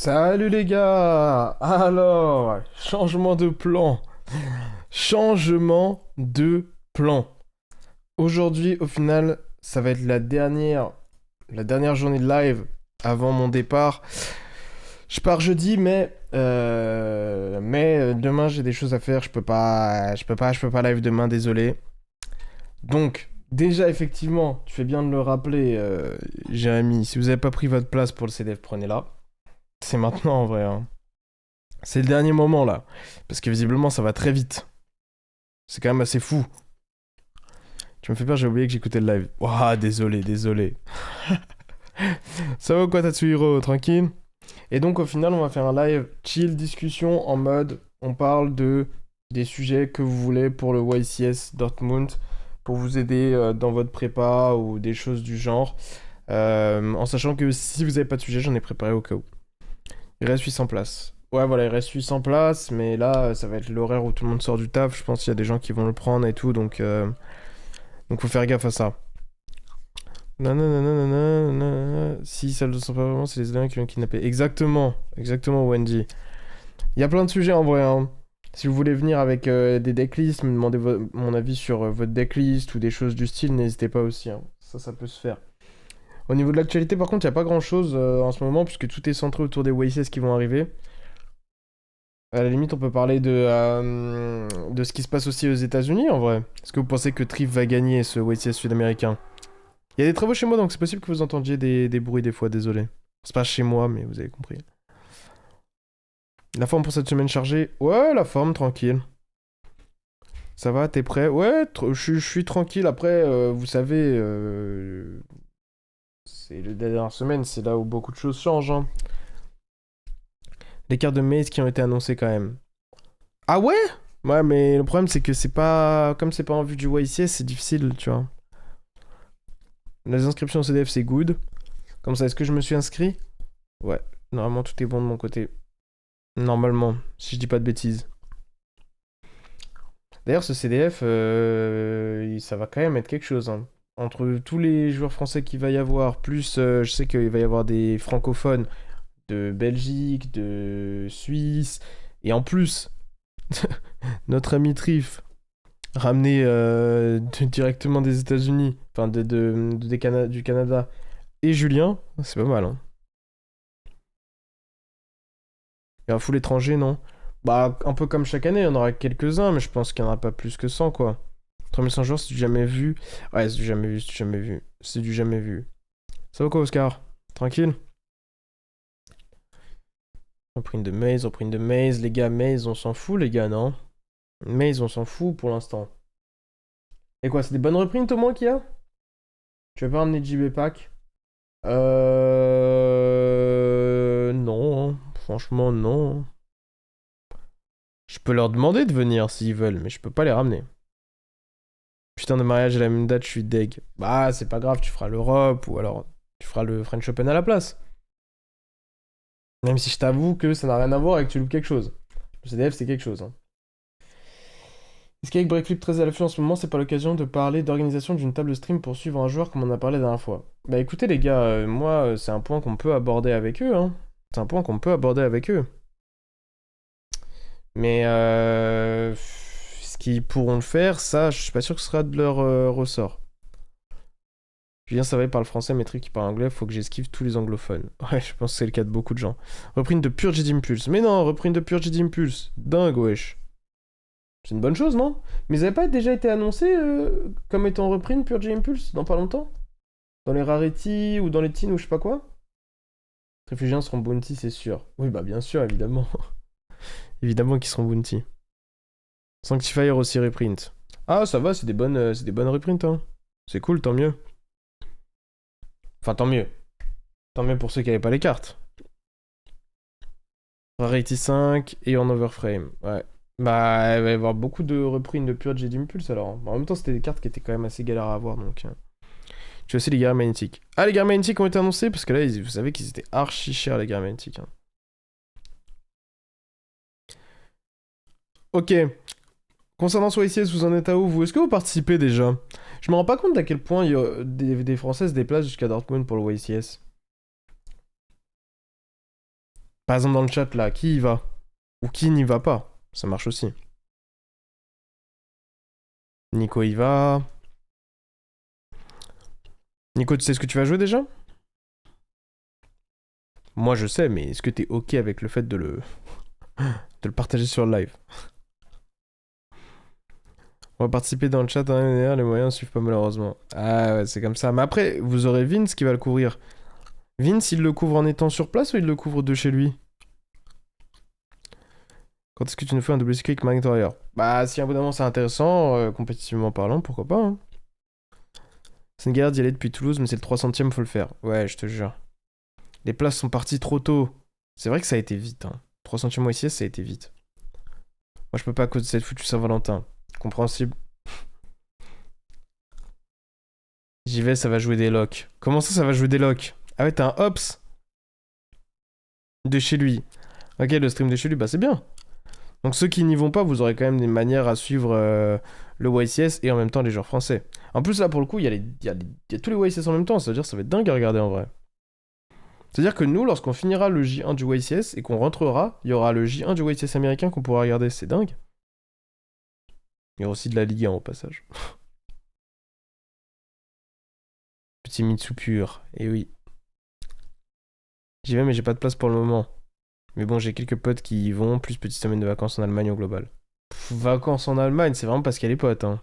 Salut les gars! Alors, changement de plan. Changement de plan. Aujourd'hui, au final, ça va être la dernière journée de live avant mon départ. Je pars jeudi, mais demain j'ai des choses à faire. Je peux pas live demain, désolé. Donc, déjà effectivement, tu fais bien de le rappeler, Jérémy. Si vous avez pas pris votre place pour le CDF, prenez-la. C'est maintenant en vrai, hein. C'est le dernier moment là. Parce que visiblement ça va très vite. C'est quand même assez fou. Tu me fais peur, j'ai oublié que j'écoutais le live. Ouah, désolé, désolé. Ça va ou quoi Tatsuhiro? Tranquille? Et donc au final on va faire un live chill discussion en mode on parle de des sujets que vous voulez pour le YCS Dortmund pour vous aider dans votre prépa ou des choses du genre. En sachant que si vous avez pas de sujet, j'en ai préparé au cas où. Il reste 800 places. Ouais, voilà, il reste 800 places, mais là, ça va être l'horaire où tout le monde sort du taf. Je pense qu'il y a des gens qui vont le prendre et tout, donc faut faire gaffe à ça. Nanana. Si ça le sent pas vraiment, c'est les aliens qui l'ont kidnappé. Exactement, exactement, Wendy. Il y a plein de sujets en vrai, hein. Si vous voulez venir avec des decklists, me demander mon avis sur votre decklist ou des choses du style, n'hésitez pas aussi, hein. Ça peut se faire. Au niveau de l'actualité, par contre, il n'y a pas grand chose en ce moment, puisque tout est centré autour des YCS qui vont arriver. À la limite, on peut parler de ce qui se passe aussi aux États-Unis en vrai. Est-ce que vous pensez que Triff va gagner ce WTS sud-américain? Il y a des travaux chez moi, donc c'est possible que vous entendiez des bruits des fois, désolé. C'est pas chez moi, mais vous avez compris. La forme pour cette semaine chargée? Ouais, la forme, tranquille. Ça va, t'es prêt? Ouais, je suis tranquille. Après, vous savez, c'est la dernière semaine, c'est là où beaucoup de choses changent, hein. Les cartes de maze qui ont été annoncées quand même. Ah ouais? Ouais, mais le problème, c'est que c'est pas. Comme c'est pas en vue du YCS, c'est difficile, tu vois. Les inscriptions au CDF, c'est good. Comme ça, est-ce que je me suis inscrit? Ouais. Normalement, tout est bon de mon côté. Normalement, si je dis pas de bêtises. D'ailleurs, ce CDF, ça va quand même être quelque chose, hein. Entre tous les joueurs français qu'il va y avoir, plus je sais qu'il va y avoir des francophones de Belgique, de Suisse, et en plus, notre ami Trif, ramené directement des États-Unis, enfin du Canada, et Julien, c'est pas mal, hein. Et un full étranger, non? Bah, un peu comme chaque année, il y en aura quelques-uns, mais je pense qu'il n'y en aura pas plus que 100, quoi. 3100 joueurs, c'est du jamais vu. Ouais, c'est du jamais vu, c'est du jamais vu. C'est du jamais vu. Ça va quoi, Oscar? Tranquille? Reprint de Maze, les gars, Maze, on s'en fout, les gars, non? Maze, on s'en fout pour l'instant. Et quoi, c'est des bonnes reprints au moins qu'il y a? Tu vas pas ramener JB Pack? Non, hein. Franchement, non. Je peux leur demander de venir s'ils veulent, mais je peux pas les ramener. Putain de mariage à la même date, je suis deg. Bah, c'est pas grave, tu feras l'Europe ou alors tu feras le French Open à la place. Même si je t'avoue que ça n'a rien à voir avec que tu loupes quelque chose. Le CDF, c'est quelque chose, hein. Est-ce qu'avec Breakflip très à l'affût en ce moment, c'est pas l'occasion de parler d'organisation d'une table stream pour suivre un joueur comme on a parlé la dernière fois? Bah écoutez les gars, moi, c'est un point qu'on peut aborder avec eux, hein. C'est un point qu'on peut aborder avec eux. Mais ce qu'ils pourront le faire, ça, je suis pas sûr que ce sera de leur ressort. Julien Savary parle français, mais Trick qui parle anglais, faut que j'esquive tous les anglophones. Ouais, je pense que c'est le cas de beaucoup de gens. Reprint de Pure J Impulse. Mais non, reprint de Pure J Impulse. Dingue, wesh. C'est une bonne chose, non? Mais ils avaient pas déjà été annoncés comme étant reprint Pure J Impulse dans pas longtemps? Dans les Rarity ou dans les Teens ou je sais pas quoi? Les réfugiés seront bounty, c'est sûr. Oui, bah bien sûr, évidemment. Évidemment qu'ils seront bounty. Sanctifier aussi reprint. Ah, ça va, c'est des bonnes reprints, hein. C'est cool, tant mieux. Enfin, tant mieux. Tant mieux pour ceux qui avaient pas les cartes. Rarity 5 et en overframe. Ouais. Bah, il va y avoir beaucoup de reprints de Purge et d'Impulse alors. En même temps, c'était des cartes qui étaient quand même assez galères à avoir donc. Tu as aussi les guerres magnétiques. Ah, les guerres magnétiques ont été annoncés parce que là, vous savez qu'ils étaient archi chers les guerres magnétiques, hein. Ok. Concernant Soiciès, vous en êtes à où vous? Est-ce que vous participez déjà? Je me rends pas compte à quel point des Français se déplacent jusqu'à Dortmund pour le YCS. Par exemple, dans le chat, là, qui y va? Ou qui n'y va pas? Ça marche aussi. Nico y va. Nico, tu sais ce que tu vas jouer déjà? Moi, je sais, mais est-ce que t'es ok avec le fait de le partager sur le live? On va participer dans le chat, hein, les moyens suivent pas malheureusement. Ah ouais, c'est comme ça. Mais après, vous aurez Vince qui va le couvrir. Vince, il le couvre en étant sur place ou il le couvre de chez lui? Quand est-ce que tu nous fais un WSK avec Marine Warrior? Bah, si à un bout d'un moment c'est intéressant, compétitivement parlant, pourquoi pas, hein. C'est une galère d'y aller depuis Toulouse, mais c'est le 300ème, faut le faire. Ouais, je te jure. Les places sont parties trop tôt. C'est vrai que ça a été vite, hein. 300ème OICS, ça a été vite. Moi, je peux pas à cause de cette foutue Saint-Valentin. Compréhensible. J'y vais, ça va jouer des locks. Comment ça va jouer des locks? Ah ouais, t'as un Hops de chez lui. Ok, le stream de chez lui, bah c'est bien. Donc ceux qui n'y vont pas, vous aurez quand même des manières à suivre le YCS et en même temps les joueurs français. En plus là pour le coup, il y a tous les YCS en même temps, c'est-à-dire ça va être dingue à regarder en vrai. C'est-à-dire que nous, lorsqu'on finira le J1 du YCS et qu'on rentrera, il y aura le J1 du YCS américain qu'on pourra regarder, c'est dingue. Il y aura aussi de la Ligue 1 au passage. Petit Mitsu pur, et oui. J'y vais mais j'ai pas de place pour le moment. Mais bon, j'ai quelques potes qui y vont, plus petite semaine de vacances en Allemagne au global. Vacances en Allemagne, c'est vraiment parce qu'il y a les potes, hein.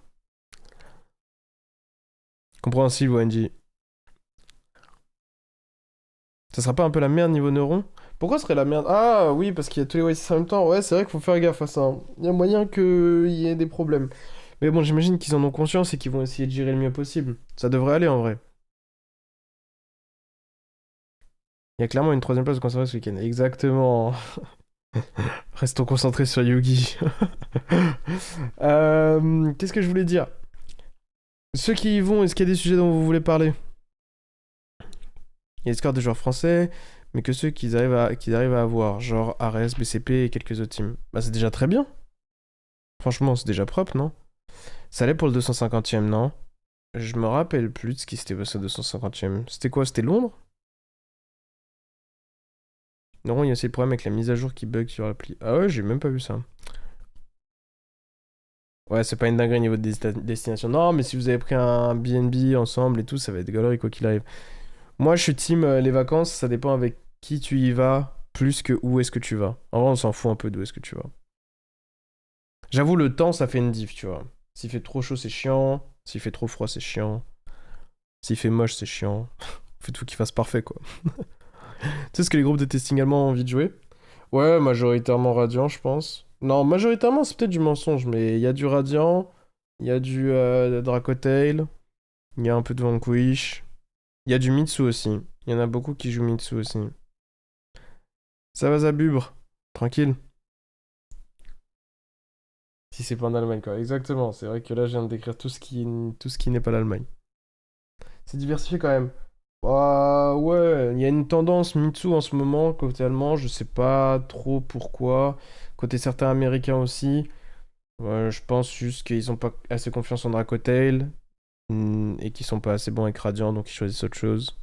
Compréhensible, ONG. Ça sera pas un peu la merde niveau neuron? Pourquoi ce serait la merde? Ah oui, parce qu'il y a tous les YCS en même temps. Ouais, c'est vrai qu'il faut faire gaffe à ça, hein. Il y a moyen qu'il y ait des problèmes. Mais bon, j'imagine qu'ils en ont conscience et qu'ils vont essayer de gérer le mieux possible. Ça devrait aller en vrai. Il y a clairement une troisième place de conserver ce week-end. Exactement. Restons concentrés sur Yugi. Qu'est-ce que je voulais dire? Ceux qui y vont, est-ce qu'il y a des sujets dont vous voulez parler? Il y a des scores des joueurs français, mais que ceux qu'ils arrivent à avoir, genre Ares, BCP et quelques autres teams. Bah c'est déjà très bien. Franchement, c'est déjà propre, non? Ça allait pour le 250ème, non? Je me rappelle plus de ce qui s'était passé au 250ème. C'était quoi? C'était Londres? Non, il y a aussi le problème avec la mise à jour qui bug sur l'appli. Ah ouais, j'ai même pas vu ça. Ouais, c'est pas une dinguerie niveau de destination. Non, mais si vous avez pris un BNB ensemble et tout, ça va être galerie quoi qu'il arrive. Moi, je suis team les vacances, ça dépend avec qui tu y vas, plus que où est-ce que tu vas. En vrai, on s'en fout un peu d'où est-ce que tu vas. J'avoue, le temps, ça fait une diff, tu vois. S'il fait trop chaud, c'est chiant. S'il fait trop froid, c'est chiant. S'il fait moche, c'est chiant. On fait tout qu'il fasse parfait, quoi. Tu sais ce que les groupes de testing allemands ont envie de jouer? Ouais, majoritairement Radiant, je pense. Non, majoritairement, c'est peut-être du mensonge, mais il y a du Radiant, il y a du Dracotail, il y a un peu de Vanquish, il y a du Mitsu aussi. Il y en a beaucoup qui jouent Mitsu aussi. Ça va, Zabubre? Tranquille. Si c'est pas en Allemagne, quoi. Exactement. C'est vrai que là, je viens de décrire tout ce qui n'est pas l'Allemagne. C'est diversifié quand même. Bah ouais, il y a une tendance Mitsu en ce moment, côté allemand, je sais pas trop pourquoi. Côté certains américains aussi. Je pense juste qu'ils ont pas assez confiance en Dracotail et qu'ils sont pas assez bons avec Radiant, donc ils choisissent autre chose.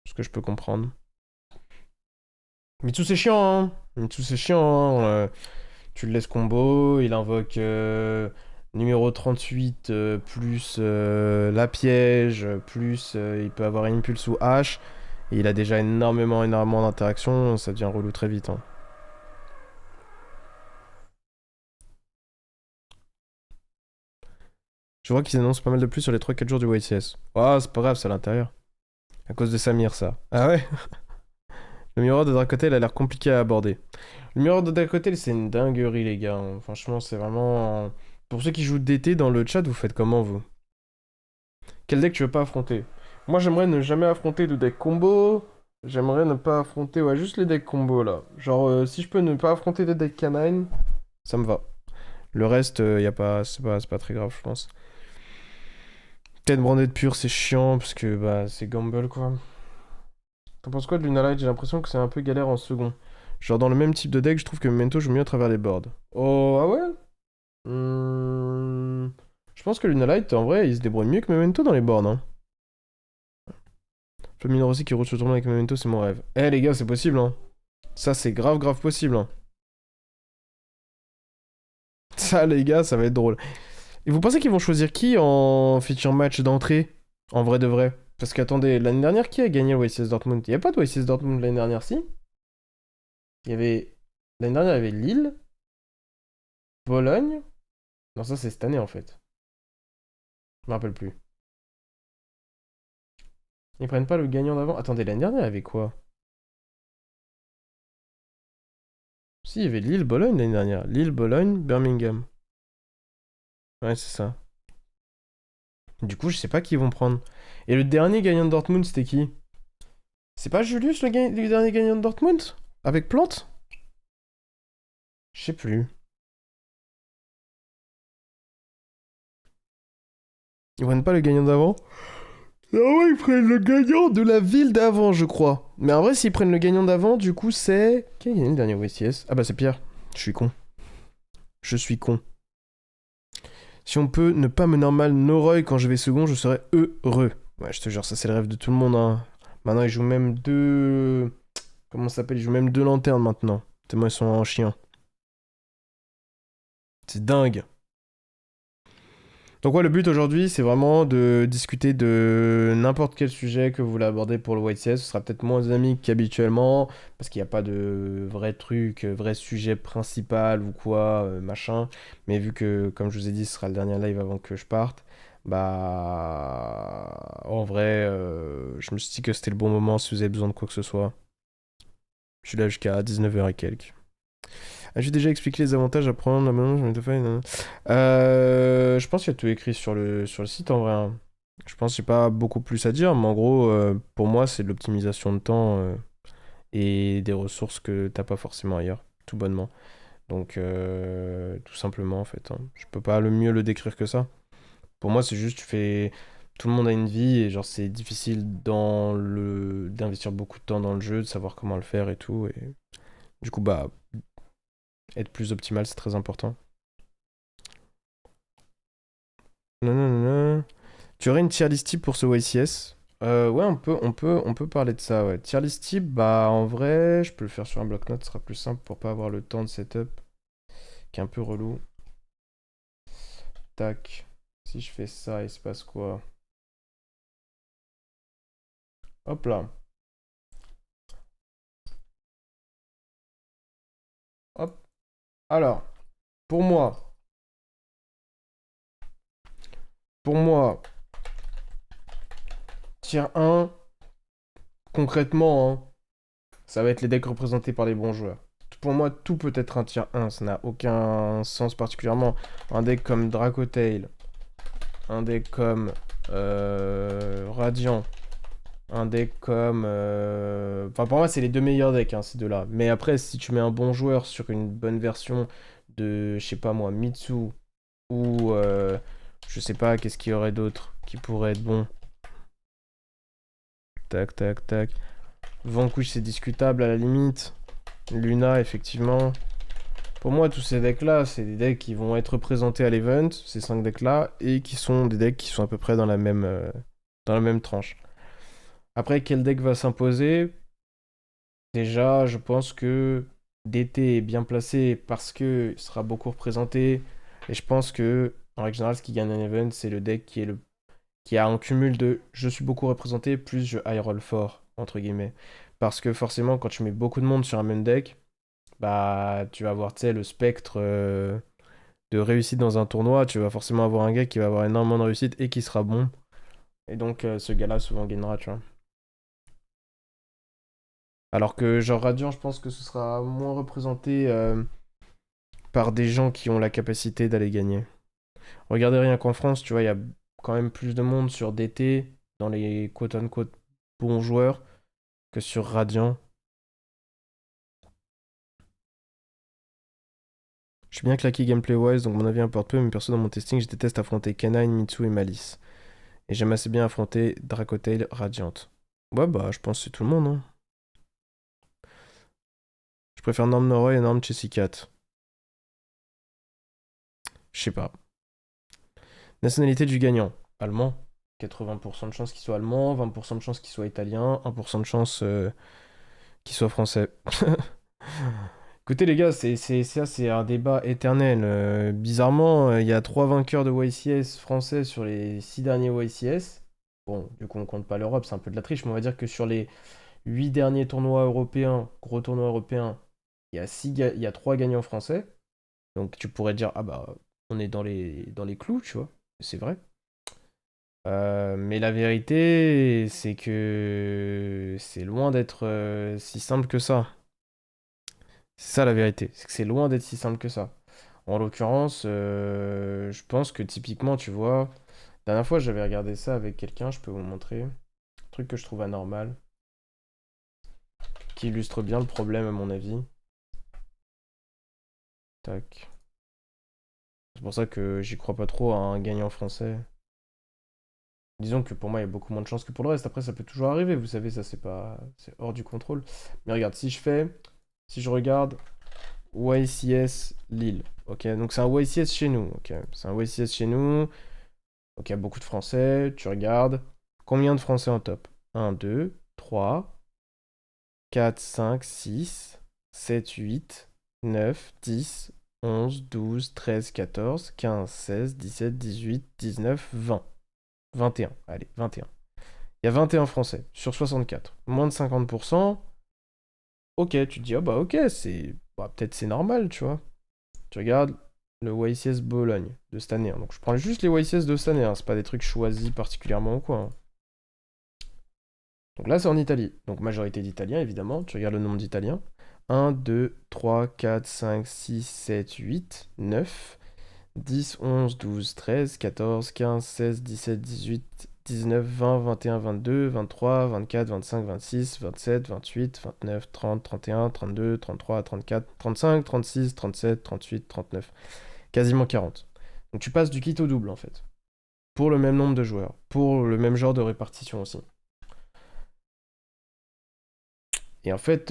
Ce que je peux comprendre. Mitsu c'est chiant, hein. Mitsu c'est chiant, hein. Tu le laisses combo, il invoque numéro 38 plus la piège, plus il peut avoir impulse ou H. Et il a déjà énormément d'interactions, ça devient relou très vite, hein. Je vois qu'ils annoncent pas mal de plus sur les 3-4 jours du YCS. Ah, c'est pas grave, c'est à l'intérieur. À cause de Samir, ça. Ah ouais. Le miroir de Dracotel a l'air compliqué à aborder. Le miroir de Dracotel, c'est une dinguerie, les gars, hein. Franchement, c'est vraiment... Pour ceux qui jouent DT dans le chat, vous faites comment, vous? Quel deck tu veux pas affronter? Moi, j'aimerais ne jamais affronter de deck combo. J'aimerais ne pas affronter, ouais, juste les decks combo, là. Genre, si je peux ne pas affronter des decks canine, ça me va. Le reste, y a pas... c'est pas très grave, je pense. Peut-être Branded pur, c'est chiant, parce que, bah, c'est gamble, quoi. T'en penses quoi de Lunalight? J'ai l'impression que c'est un peu galère en second. Genre, dans le même type de deck, je trouve que Memento joue mieux à travers les boards. Oh, ah ouais? Je pense que Lunalight, en vrai, il se débrouille mieux que Memento dans les boards, hein. Flamino Rossi qui roule sur le tournoi avec Memento, c'est mon rêve. Eh les gars, c'est possible, hein. Ça, c'est grave, grave possible. Hein. Ça, les gars, ça va être drôle. Et vous pensez qu'ils vont choisir qui en feature match d'entrée? En vrai de vrai? Parce qu'attendez, l'année dernière, qui a gagné le YCS Dortmund? Il n'y a pas de YCS Dortmund l'année dernière, si? Il y avait. L'année dernière, il y avait Lille, Bologne. Non, ça, c'est cette année en fait. Je me rappelle plus. Ils prennent pas le gagnant d'avant? Attendez, l'année dernière, il y avait quoi? Si, il y avait Lille, Bologne l'année dernière. Lille, Bologne, Birmingham. Ouais, c'est ça. Du coup, je sais pas qui ils vont prendre. Et le dernier gagnant de Dortmund, c'était qui? C'est pas Julius le dernier gagnant de Dortmund? Avec Plante? Je sais plus. Ils prennent pas le gagnant d'avant? Ah ouais, ils prennent le gagnant de la ville d'avant, je crois. Mais en vrai, s'ils prennent le gagnant d'avant, du coup, c'est. Qui a gagné le dernier OSIS? Ah bah, c'est Pierre. Je suis con. Je suis con. Si on peut ne pas me normal Noroi quand je vais second, je serai heureux. Ouais, je te jure, ça c'est le rêve de tout le monde. Hein. Maintenant, ils jouent même deux. Comment ça s'appelle? Ils jouent même deux lanternes maintenant. Tellement ils sont en chien. C'est dingue. Donc ouais, le but aujourd'hui, c'est vraiment de discuter de n'importe quel sujet que vous voulez aborder pour le YCS. Ce sera peut-être moins dynamique qu'habituellement, parce qu'il n'y a pas de vrai truc, vrai sujet principal ou quoi, machin. Mais vu que, comme je vous ai dit, ce sera le dernier live avant que je parte, bah... En vrai, je me suis dit que c'était le bon moment si vous avez besoin de quoi que ce soit. Je suis là jusqu'à 19h et quelques. Ah, j'ai déjà expliqué les avantages à prendre la maintenant, je pense qu'il y a tout écrit sur le site en vrai. Hein. Je pense que j'ai pas beaucoup plus à dire, mais en gros, pour moi, c'est de l'optimisation de temps et des ressources que t'as pas forcément ailleurs, tout bonnement. Donc, tout simplement, en fait. Hein. Je peux pas le mieux le décrire que ça. Pour moi, c'est juste, tu fais. Tout le monde a une vie et genre, c'est difficile d'investir beaucoup de temps dans le jeu, de savoir comment le faire et tout. Et du coup, bah, être plus optimal, c'est très important. Non, non, non, non. Tu aurais une tier list type pour ce YCS? Ouais, on peut parler de ça, ouais. Tier list type, bah en vrai, je peux le faire sur un bloc-notes, ce sera plus simple pour pas avoir le temps de setup, qui est un peu relou. Tac. Si je fais ça, il se passe quoi? Hop là. Hop. Alors, pour moi, pour moi, tier 1, concrètement, hein, ça va être les decks représentés par les bons joueurs. Pour moi, tout peut être un tier 1, ça n'a aucun sens particulièrement. Un deck comme Dracotail, un deck comme Radiant, un deck comme... Enfin, pour moi, c'est les deux meilleurs decks, hein, ces deux-là. Mais après, si tu mets un bon joueur sur une bonne version de, je sais pas moi, Mitsu, ou je sais pas, qu'est-ce qu'il y aurait d'autre qui pourrait être bon. Tac, tac, tac. Vanquish, c'est discutable à la limite. Luna, effectivement. Pour moi, tous ces decks-là, c'est des decks qui vont être présentés à l'event, ces 5 decks-là, et qui sont des decks qui sont à peu près dans la même tranche. Après, quel deck va s'imposer? Déjà, je pense que DT est bien placé parce que il sera beaucoup représenté. Et je pense que, en règle générale, ce qui gagne un event, c'est le deck qui a un cumul de je suis beaucoup représenté plus je high roll fort, entre guillemets. Parce que forcément, quand tu mets beaucoup de monde sur un même deck, bah tu vas avoir, tu sais, le spectre de réussite dans un tournoi. Tu vas forcément avoir un gars qui va avoir énormément de réussite et qui sera bon. Et donc, ce gars-là souvent gagnera, tu vois. Alors que genre Radiant, je pense que ce sera moins représenté par des gens qui ont la capacité d'aller gagner. Regardez rien qu'en France, tu vois, il y a quand même plus de monde sur DT, dans les quote-unquote bons joueurs, que sur Radiant. Je suis bien claqué gameplay-wise, donc mon avis importe peu, mais perso dans mon testing, je déteste affronter Canine, Mitsu et Malice. Et j'aime assez bien affronter Dracotail, Radiant. Ouais, bah, je pense que c'est tout le monde, hein. Je préfère Norm Noroi et Norm Chessicat. Je sais pas. Nationalité du gagnant. Allemand. 80% de chances qu'il soit allemand, 20% de chances qu'il soit italien, 1% de chance qu'il soit français. Écoutez les gars, ça c'est un débat éternel. Bizarrement, il y a 3 vainqueurs de YCS français sur les 6 derniers YCS. Bon, vu qu'on compte pas l'Europe, c'est un peu de la triche, mais on va dire que sur les 8 derniers tournois européens, gros tournois européens, il y a 3 gagnants français. Donc tu pourrais dire, ah bah, on est dans les clous, tu vois. C'est vrai. Mais la vérité, c'est que c'est loin d'être si simple que ça. C'est ça la vérité, c'est que c'est loin d'être si simple que ça. En l'occurrence, je pense que typiquement, tu vois, la dernière fois j'avais regardé ça avec quelqu'un, je peux vous montrer, un truc que je trouve anormal, qui illustre bien le problème à mon avis. Tac. C'est pour ça que j'y crois pas trop à un gagnant français. Disons que pour moi, il y a beaucoup moins de chances que pour le reste. Après, ça peut toujours arriver, vous savez, ça c'est pas... c'est hors du contrôle. Mais regarde, si je regarde YCS Lille, ok, donc c'est un YCS chez nous, ok, c'est un YCS chez nous, donc il y a beaucoup de Français, tu regardes, combien de Français en top? 1, 2, 3, 4, 5, 6, 7, 8, 9, 10, 11, 12, 13, 14, 15, 16, 17, 18, 19, 20. 21, allez, 21. Il y a 21 Français sur 64. Moins de 50%. Ok, tu te dis, ah bah ok, c'est... bah, peut-être c'est normal, tu vois. Tu regardes le YCS Bologne de cette année, hein. Donc je prends juste les YCS de cette année, hein. C'est pas des trucs choisis particulièrement ou quoi, hein. Donc là, c'est en Italie. Donc majorité d'Italiens, évidemment. Tu regardes le nombre d'Italiens. 1, 2, 3, 4, 5, 6, 7, 8, 9, 10, 11, 12, 13, 14, 15, 16, 17, 18, 19, 20, 21, 22, 23, 24, 25, 26, 27, 28, 29, 30, 31, 32, 33, 34, 35, 36, 37, 38, 39. Quasiment 40. Donc tu passes du kit au double en fait. Pour le même nombre de joueurs. Pour le même genre de répartition aussi. Et en fait,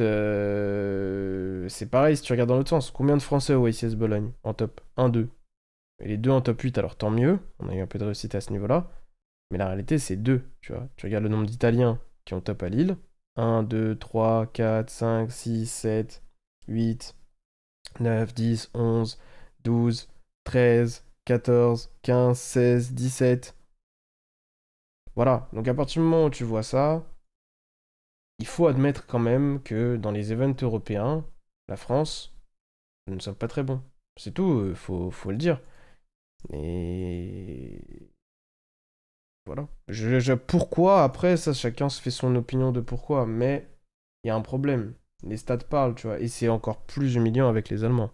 c'est pareil si tu regardes dans l'autre sens. Combien de Français au YCS Bologne en top 1, 2. Et les deux en top 8, alors tant mieux. On a eu un peu de réussite à ce niveau-là. Mais la réalité, c'est 2, tu vois. Tu regardes le nombre d'Italiens qui ont top à Lille. 1, 2, 3, 4, 5, 6, 7, 8, 9, 10, 11, 12, 13, 14, 15, 16, 17. Voilà. Donc à partir du moment où tu vois ça, il faut admettre quand même que dans les events européens, la France, nous ne sommes pas très bons. C'est tout, faut le dire. Et voilà. Pourquoi, après, ça, chacun se fait son opinion de pourquoi, mais il y a un problème. Les stats parlent, tu vois, et c'est encore plus humiliant avec les Allemands.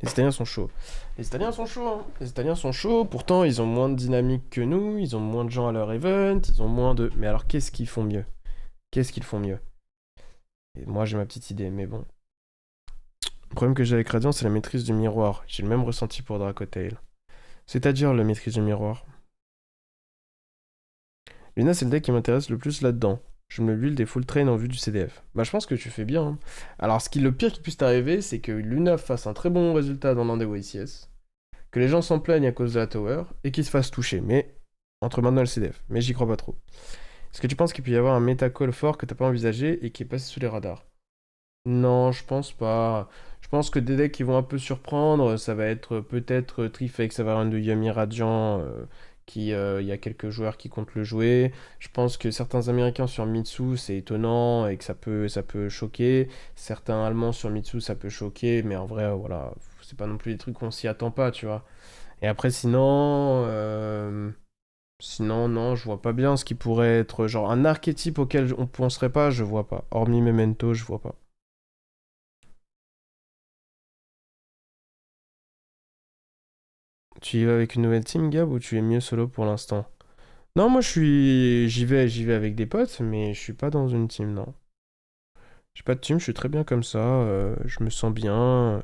Les Italiens sont chauds. Les Italiens sont chauds, hein. Les Italiens sont chauds, pourtant ils ont moins de dynamique que nous, ils ont moins de gens à leur event, ils ont moins de... Mais alors qu'est-ce qu'ils font mieux? Qu'est-ce qu'ils font mieux? Et moi j'ai ma petite idée, mais bon. Le problème que j'ai avec Radiant, c'est la maîtrise du miroir. J'ai le même ressenti pour Dracotail. C'est-à-dire la maîtrise du miroir. Luna, c'est le deck qui m'intéresse le plus là-dedans. Je me build des full train en vue du CDF. Bah, je pense que tu fais bien, hein. Alors, le pire qui puisse t'arriver, c'est que Luna fasse un très bon résultat dans l'un des YCS, que les gens s'en plaignent à cause de la tower, et qu'il se fasse toucher. Mais, entre maintenant et le CDF. Mais j'y crois pas trop. Est-ce que tu penses qu'il peut y avoir un méta-call fort que t'as pas envisagé et qui est passé sous les radars? Non, je pense pas. Je pense que des decks qui vont un peu surprendre, ça va être peut-être Trifex, ça va avoir un de Yami Radiant, il y a quelques joueurs qui comptent le jouer. Je pense que certains Américains sur Mitsu, c'est étonnant et que ça peut choquer. Certains Allemands sur Mitsu, ça peut choquer, mais en vrai, voilà, c'est pas non plus des trucs qu'on s'y attend pas, tu vois. Et après, sinon, non, je vois pas bien ce qui pourrait être genre un archétype auquel on penserait pas, je vois pas. Hormis Memento, je vois pas. Tu y vas avec une nouvelle team, Gab, ou tu es mieux solo pour l'instant? Non, moi j'y vais avec des potes, mais je suis pas dans une team, non. J'ai pas de team, je suis très bien comme ça, je me sens bien.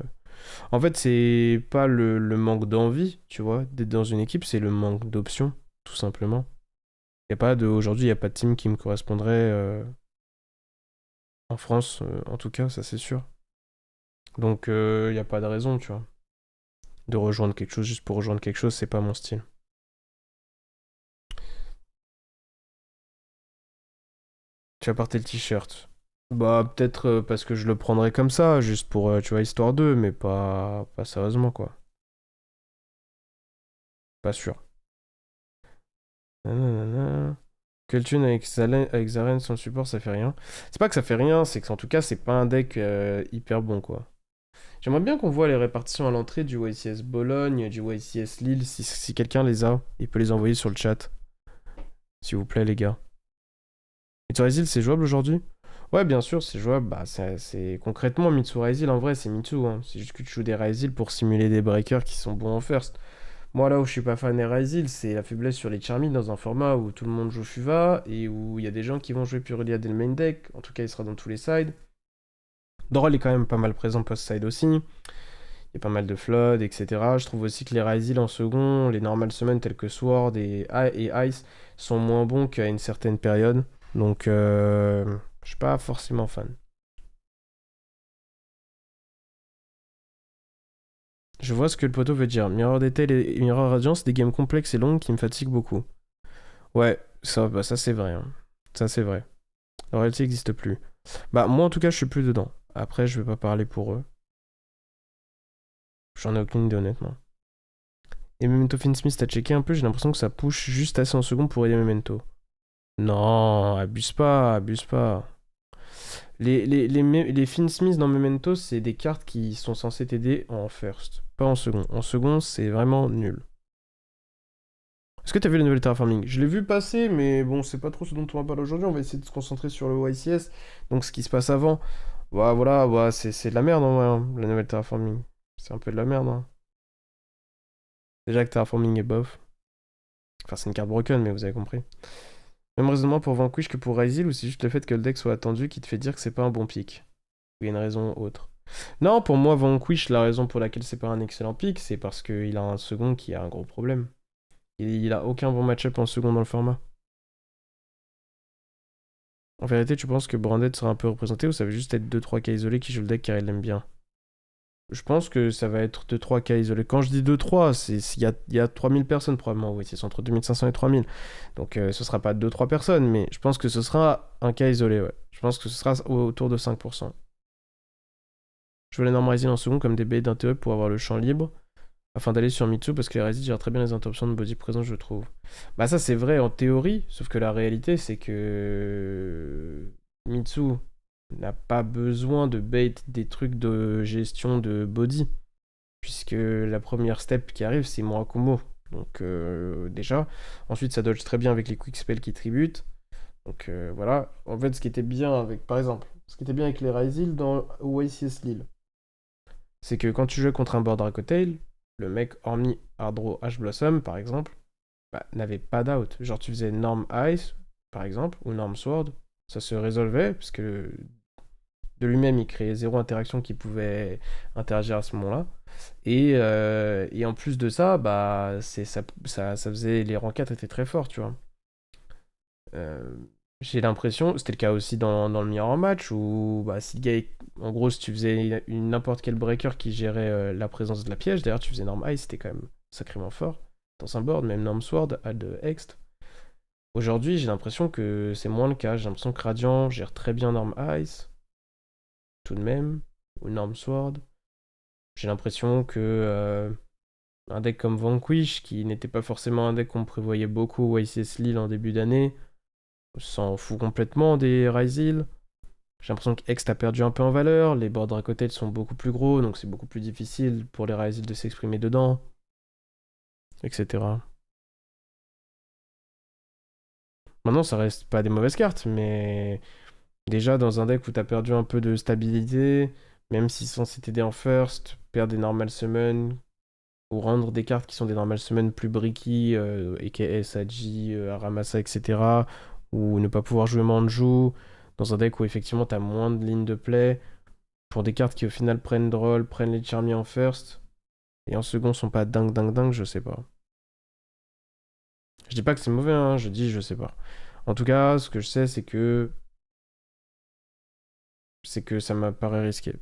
En fait, c'est pas le manque d'envie, tu vois, d'être dans une équipe, c'est le manque d'options, tout simplement. Aujourd'hui, il y a pas de team qui me correspondrait en France, en tout cas, ça c'est sûr. Donc, il y a pas de raison, tu vois, de rejoindre quelque chose juste pour rejoindre quelque chose, c'est pas mon style. Tu as porté le t-shirt. Bah, peut-être parce que je le prendrais comme ça, juste pour, tu vois, histoire d'eux, mais pas sérieusement, quoi. Pas sûr. Nanana. Quelle thune avec Zaren sans le support, ça fait rien. C'est pas que ça fait rien, c'est qu'en tout cas, c'est pas un deck hyper bon, quoi. J'aimerais bien qu'on voit les répartitions à l'entrée du YCS Bologne, du YCS Lille, si quelqu'un les a. Il peut les envoyer sur le chat, s'il vous plaît, les gars. Mitsurazil, c'est jouable aujourd'hui? Ouais, bien sûr, c'est jouable. Bah, concrètement Mitsurazil, en vrai, c'est Mitsu, hein. C'est juste que tu joues des Raizil pour simuler des breakers qui sont bons en first. Moi, là où je suis pas fan des Raizil, c'est la faiblesse sur les Charmy dans un format où tout le monde joue Fuva et où il y a des gens qui vont jouer Purulia dès le main deck. En tout cas, il sera dans tous les sides. Doral est quand même pas mal présent post-side aussi. Il y a pas mal de flood, etc. Je trouve aussi que les Raizil en second, les normal summons tels que Sword et Ice sont moins bons qu'à une certaine période. Donc, je suis pas forcément fan. Je vois ce que le poteau veut dire. Mirror Detail et Mirror Radiance, c'est des games complexes et longues qui me fatiguent beaucoup. Ouais, ça c'est vrai, hein. Ça c'est vrai. La réalité n'existe plus. Bah, moi en tout cas, je suis plus dedans. Après, je vais pas parler pour eux. J'en ai aucune idée, honnêtement. Et Memento Finsmith, t'as checké un peu, j'ai l'impression que ça push juste assez en seconde pour aider Memento. Non, abuse pas, abuse pas. Les Finsmith dans Memento, c'est des cartes qui sont censées t'aider en first, pas en second. En second, c'est vraiment nul. Est-ce que t'as vu le nouvel terraforming? Je l'ai vu passer, mais bon, c'est pas trop ce dont on va parler aujourd'hui. On va essayer de se concentrer sur le YCS, donc ce qui se passe avant. Bah voilà, bah, c'est de la merde en vrai, hein, le nouvel terraforming. C'est un peu de la merde, hein. Déjà que terraforming est bof. Enfin, c'est une carte broken, mais vous avez compris. Même raisonnement pour Vanquish que pour Ryzil, ou c'est juste le fait que le deck soit attendu qui te fait dire que c'est pas un bon pick? Ou il y a une raison autre? Non, pour moi, Vanquish, la raison pour laquelle c'est pas un excellent pick, c'est parce qu'il a un second qui a un gros problème. Il a aucun bon match-up en second dans le format. En vérité, tu penses que Branded sera un peu représenté ou ça va juste être 2-3 cas isolés qui jouent le deck car ils l'aiment bien? Je pense que ça va être 2-3 cas isolés. Quand je dis 2-3, il y a 3000 personnes probablement. Oui, c'est entre 2500 et 3000. Donc ce sera pas 2-3 personnes, mais je pense que ce sera un cas isolé, ouais. Je pense que ce sera autour de 5%. Je veux les normaliser en second comme des baies d'intérêt pour avoir le champ libre afin d'aller sur Mitsu parce que les Razid gèrent très bien les interruptions de body présents, je trouve. Bah ça c'est vrai en théorie, sauf que la réalité c'est que Mitsu n'a pas besoin de bait des trucs de gestion de body, puisque la première step qui arrive c'est Murakumo. Donc déjà, ensuite ça dodge très bien avec les quick spells qui tributent. Donc voilà, en fait ce qui était bien avec, par exemple, ce qui était bien avec les Ryzil dans OACS Lille, c'est que quand tu jouais contre un board Dracotail, le mec, hormis Hardro H Blossom par exemple, bah, n'avait pas d'out. Genre tu faisais Norm Ice, par exemple, ou Norm Sword, ça se résolvait, parce que de lui-même il créait zéro interaction qui pouvait interagir à ce moment-là. Et en plus de ça, bah, ça faisait. Les rangs 4 étaient très forts, tu vois. Euh, j'ai l'impression, c'était le cas aussi dans le Mirror match, où bah, si le gars, en gros, si tu faisais n'importe quel breaker qui gérait la présence de la piège, d'ailleurs tu faisais Norm Ice, c'était quand même sacrément fort dans un board, même Norm Sword a de Hext. Aujourd'hui, j'ai l'impression que c'est moins le cas, j'ai l'impression que Radiant gère très bien Norm Ice, tout de même, ou Norm Sword. J'ai l'impression que un deck comme Vanquish, qui n'était pas forcément un deck qu'on prévoyait beaucoup au YCS Lille en début d'année, s'en fout complètement des Ryzil. J'ai l'impression que Hext a perdu un peu en valeur, les boards Dracotail sont beaucoup plus gros, donc c'est beaucoup plus difficile pour les Ryzil de s'exprimer dedans, etc. Maintenant, ça reste pas des mauvaises cartes, mais déjà dans un deck où t'as perdu un peu de stabilité, même s'ils sont censés t'aider en first, perdre des normal summon, ou rendre des cartes qui sont des normal summon plus bricky, aka Saji, Aramasa, etc. Ou ne pas pouvoir jouer Manju, dans un deck où effectivement t'as moins de lignes de play, pour des cartes qui au final prennent Droll, prennent les Charmy en first, et en second sont pas dingue dingue dingue, je sais pas. Je dis pas que c'est mauvais, hein, je dis je sais pas. En tout cas, ce que je sais, c'est que ça m'apparaît risqué.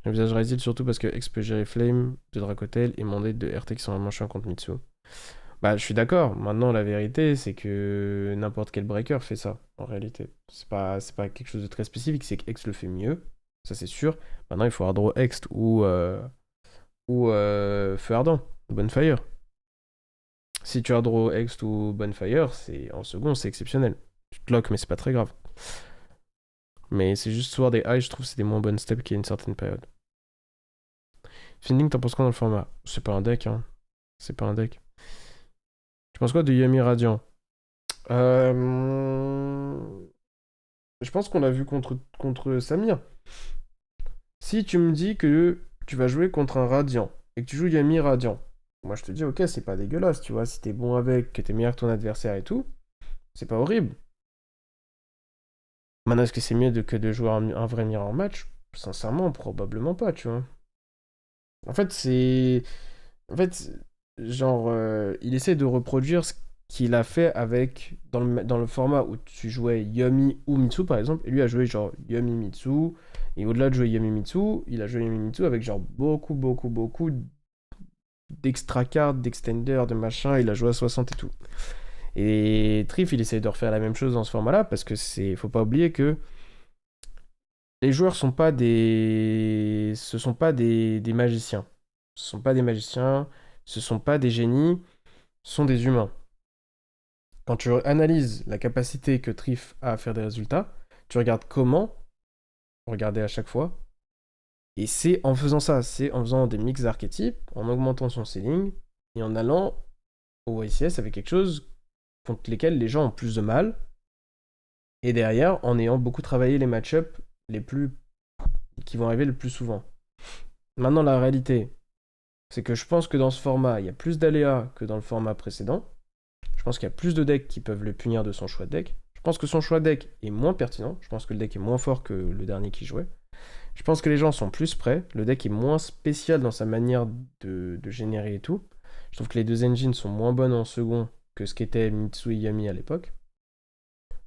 J'envisage Ryzil surtout parce que X peut gérer Flame de Dracotel et Mandate de RT qui sont vraiment chiants contre Mitsu. Bah, je suis d'accord. Maintenant, la vérité, c'est que n'importe quel breaker fait ça, en réalité. C'est pas quelque chose de très spécifique, c'est que Hext le fait mieux, ça c'est sûr. Maintenant, il faut hard draw Hext ou Feu Ardent, Bonfire. Si tu hard draw Hext ou Bonfire, c'est en second, c'est exceptionnel. Tu te lock, mais c'est pas très grave. Mais c'est juste Sword et Eye, je trouve que c'est des moins bonnes steps qu'il y a une certaine période. Finding, t'en penses quoi dans le format? C'est pas un deck, hein. C'est pas un deck. Tu penses quoi de Yami Radiant? Euh... Je pense qu'on l'a vu contre Samir. Si tu me dis que tu vas jouer contre un Radiant et que tu joues Yami Radiant, moi je te dis ok, c'est pas dégueulasse, tu vois, si t'es bon avec, que t'es meilleur que ton adversaire et tout, c'est pas horrible. Maintenant, est-ce que c'est mieux que de jouer un vrai Mira en match? Sincèrement, probablement pas, tu vois. En fait, c'est. En fait, genre, il essaie de reproduire ce qu'il a fait avec. Dans le format où tu jouais Yami ou Mitsu, par exemple, et lui a joué genre Yami Mitsu. Et au-delà de jouer Yami Mitsu, il a joué Yami Mitsu avec genre beaucoup, beaucoup, beaucoup d'extra cards, d'extenders, de machin. Il a joué à 60 et tout. Et Trif, il essaie de refaire la même chose dans ce format-là parce que c'est. Faut pas oublier que les joueurs sont pas des. Ce sont pas des magiciens. Ce sont pas des magiciens, ce sont pas des génies, ce sont des humains. Quand tu analyses la capacité que Trif a à faire des résultats, tu regardes comment regarder à chaque fois. Et c'est en faisant ça, c'est en faisant des mix d'archétypes, en augmentant son ceiling, et en allant au YCS avec quelque chose contre lesquels les gens ont plus de mal, et derrière, en ayant beaucoup travaillé les match-ups les plus qui vont arriver le plus souvent. Maintenant, la réalité, c'est que je pense que dans ce format, il y a plus d'aléas que dans le format précédent. Je pense qu'il y a plus de decks qui peuvent le punir de son choix de deck. Je pense que son choix de deck est moins pertinent. Je pense que le deck est moins fort que le dernier qui jouait. Je pense que les gens sont plus prêts. Le deck est moins spécial dans sa manière de générer et tout. Je trouve que les deux engines sont moins bonnes en second que ce qu'était Mitsu et Yami à l'époque.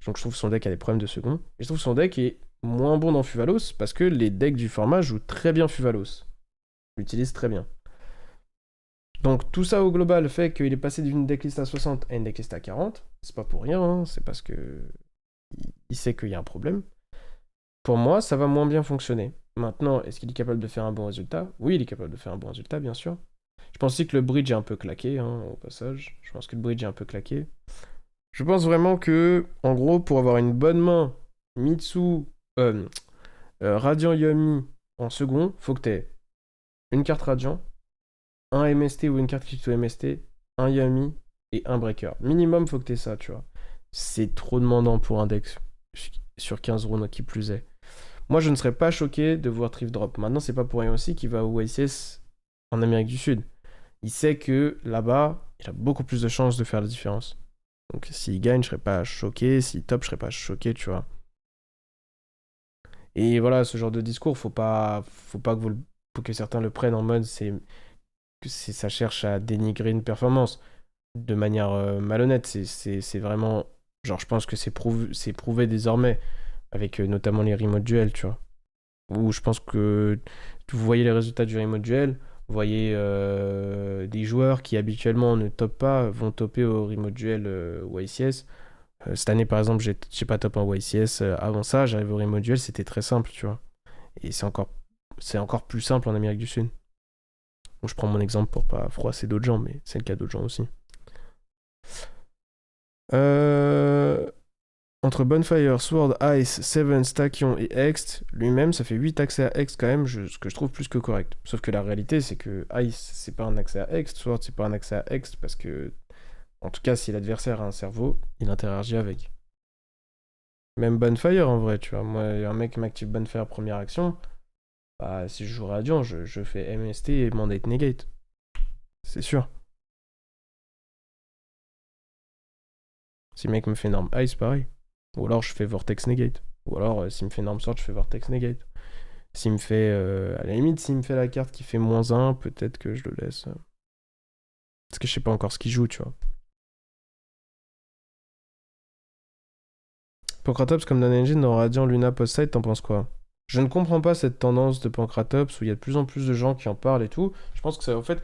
Donc je trouve que son deck a des problèmes de second. Et je trouve que son deck est moins bon dans Fuvalos parce que les decks du format jouent très bien Fuvalos. L'utilisent très bien. Donc tout ça au global fait qu'il est passé d'une decklist à 60 à une decklist à 40. C'est pas pour rien, hein, c'est parce que il sait qu'il y a un problème. Pour moi, ça va moins bien fonctionner. Maintenant, est-ce qu'il est capable de faire un bon résultat? Oui, il est capable de faire un bon résultat, bien sûr. Je pense aussi que le bridge est un peu claqué, hein, au passage. Je pense que le bridge est un peu claqué. Je pense vraiment que, en gros, pour avoir une bonne main, Mitsu, euh, Radiant Yami en second, faut que t'aies une carte Radiant, un MST ou une carte crypto MST, un Yami et un Breaker. Minimum, faut que t'aies ça, tu vois. C'est trop demandant pour un deck sur 15 runes qui plus est. Moi, je ne serais pas choqué de voir Triff drop. Maintenant, c'est pas pour rien aussi qu'il va au YCS en Amérique du Sud. Il sait que là-bas, il a beaucoup plus de chances de faire la différence. Donc, s'il gagne, je serais pas choqué. S'il top, je serais pas choqué, tu vois. Et voilà, ce genre de discours, faut pas que certains le prennent en mode ça cherche à dénigrer une performance de manière malhonnête. C'est vraiment. Genre, je pense que c'est prouvé désormais, avec notamment les remote duels, tu vois. Où je pense que vous voyez les résultats du remote duel, vous voyez des joueurs qui habituellement ne topent pas vont topper au remote duel YCS. Cette année, par exemple, j'ai pas top en YCS. Avant ça, j'arrive au remote duel, c'était très simple, tu vois. Et c'est encore plus simple en Amérique du Sud. Bon, je prends mon exemple pour pas froisser d'autres gens, mais c'est le cas d'autres gens aussi. Euh, Entre Bonfire, Sword, Ice, Seven, Stackion et Hext, lui-même, ça fait 8 accès à Hext quand même, ce que je trouve plus que correct. Sauf que la réalité, c'est que Ice, c'est pas un accès à Hext, Sword, c'est pas un accès à Hext, parce que, en tout cas, si l'adversaire a un cerveau, il interagit avec. Même Bonfire, en vrai, tu vois. Moi, un mec m'active Bonfire première action, bah, si je joue Radiant, je fais MST et Mandate Negate. C'est sûr. Si le mec me fait norme Ice, pareil. Ou alors je fais Vortex Negate. Ou alors s'il me fait norme Sword, je fais Vortex Negate. S'il me fait. À la limite, s'il me fait la carte qui fait -1, peut-être que je le laisse. Parce que je sais pas encore ce qu'il joue, tu vois. Pancratops comme Dan Engine dans Radiant Luna Post-Side, t'en penses quoi? Je ne comprends pas cette tendance de Pancratops où il y a de plus en plus de gens qui en parlent et tout. Je pense que ça, en fait,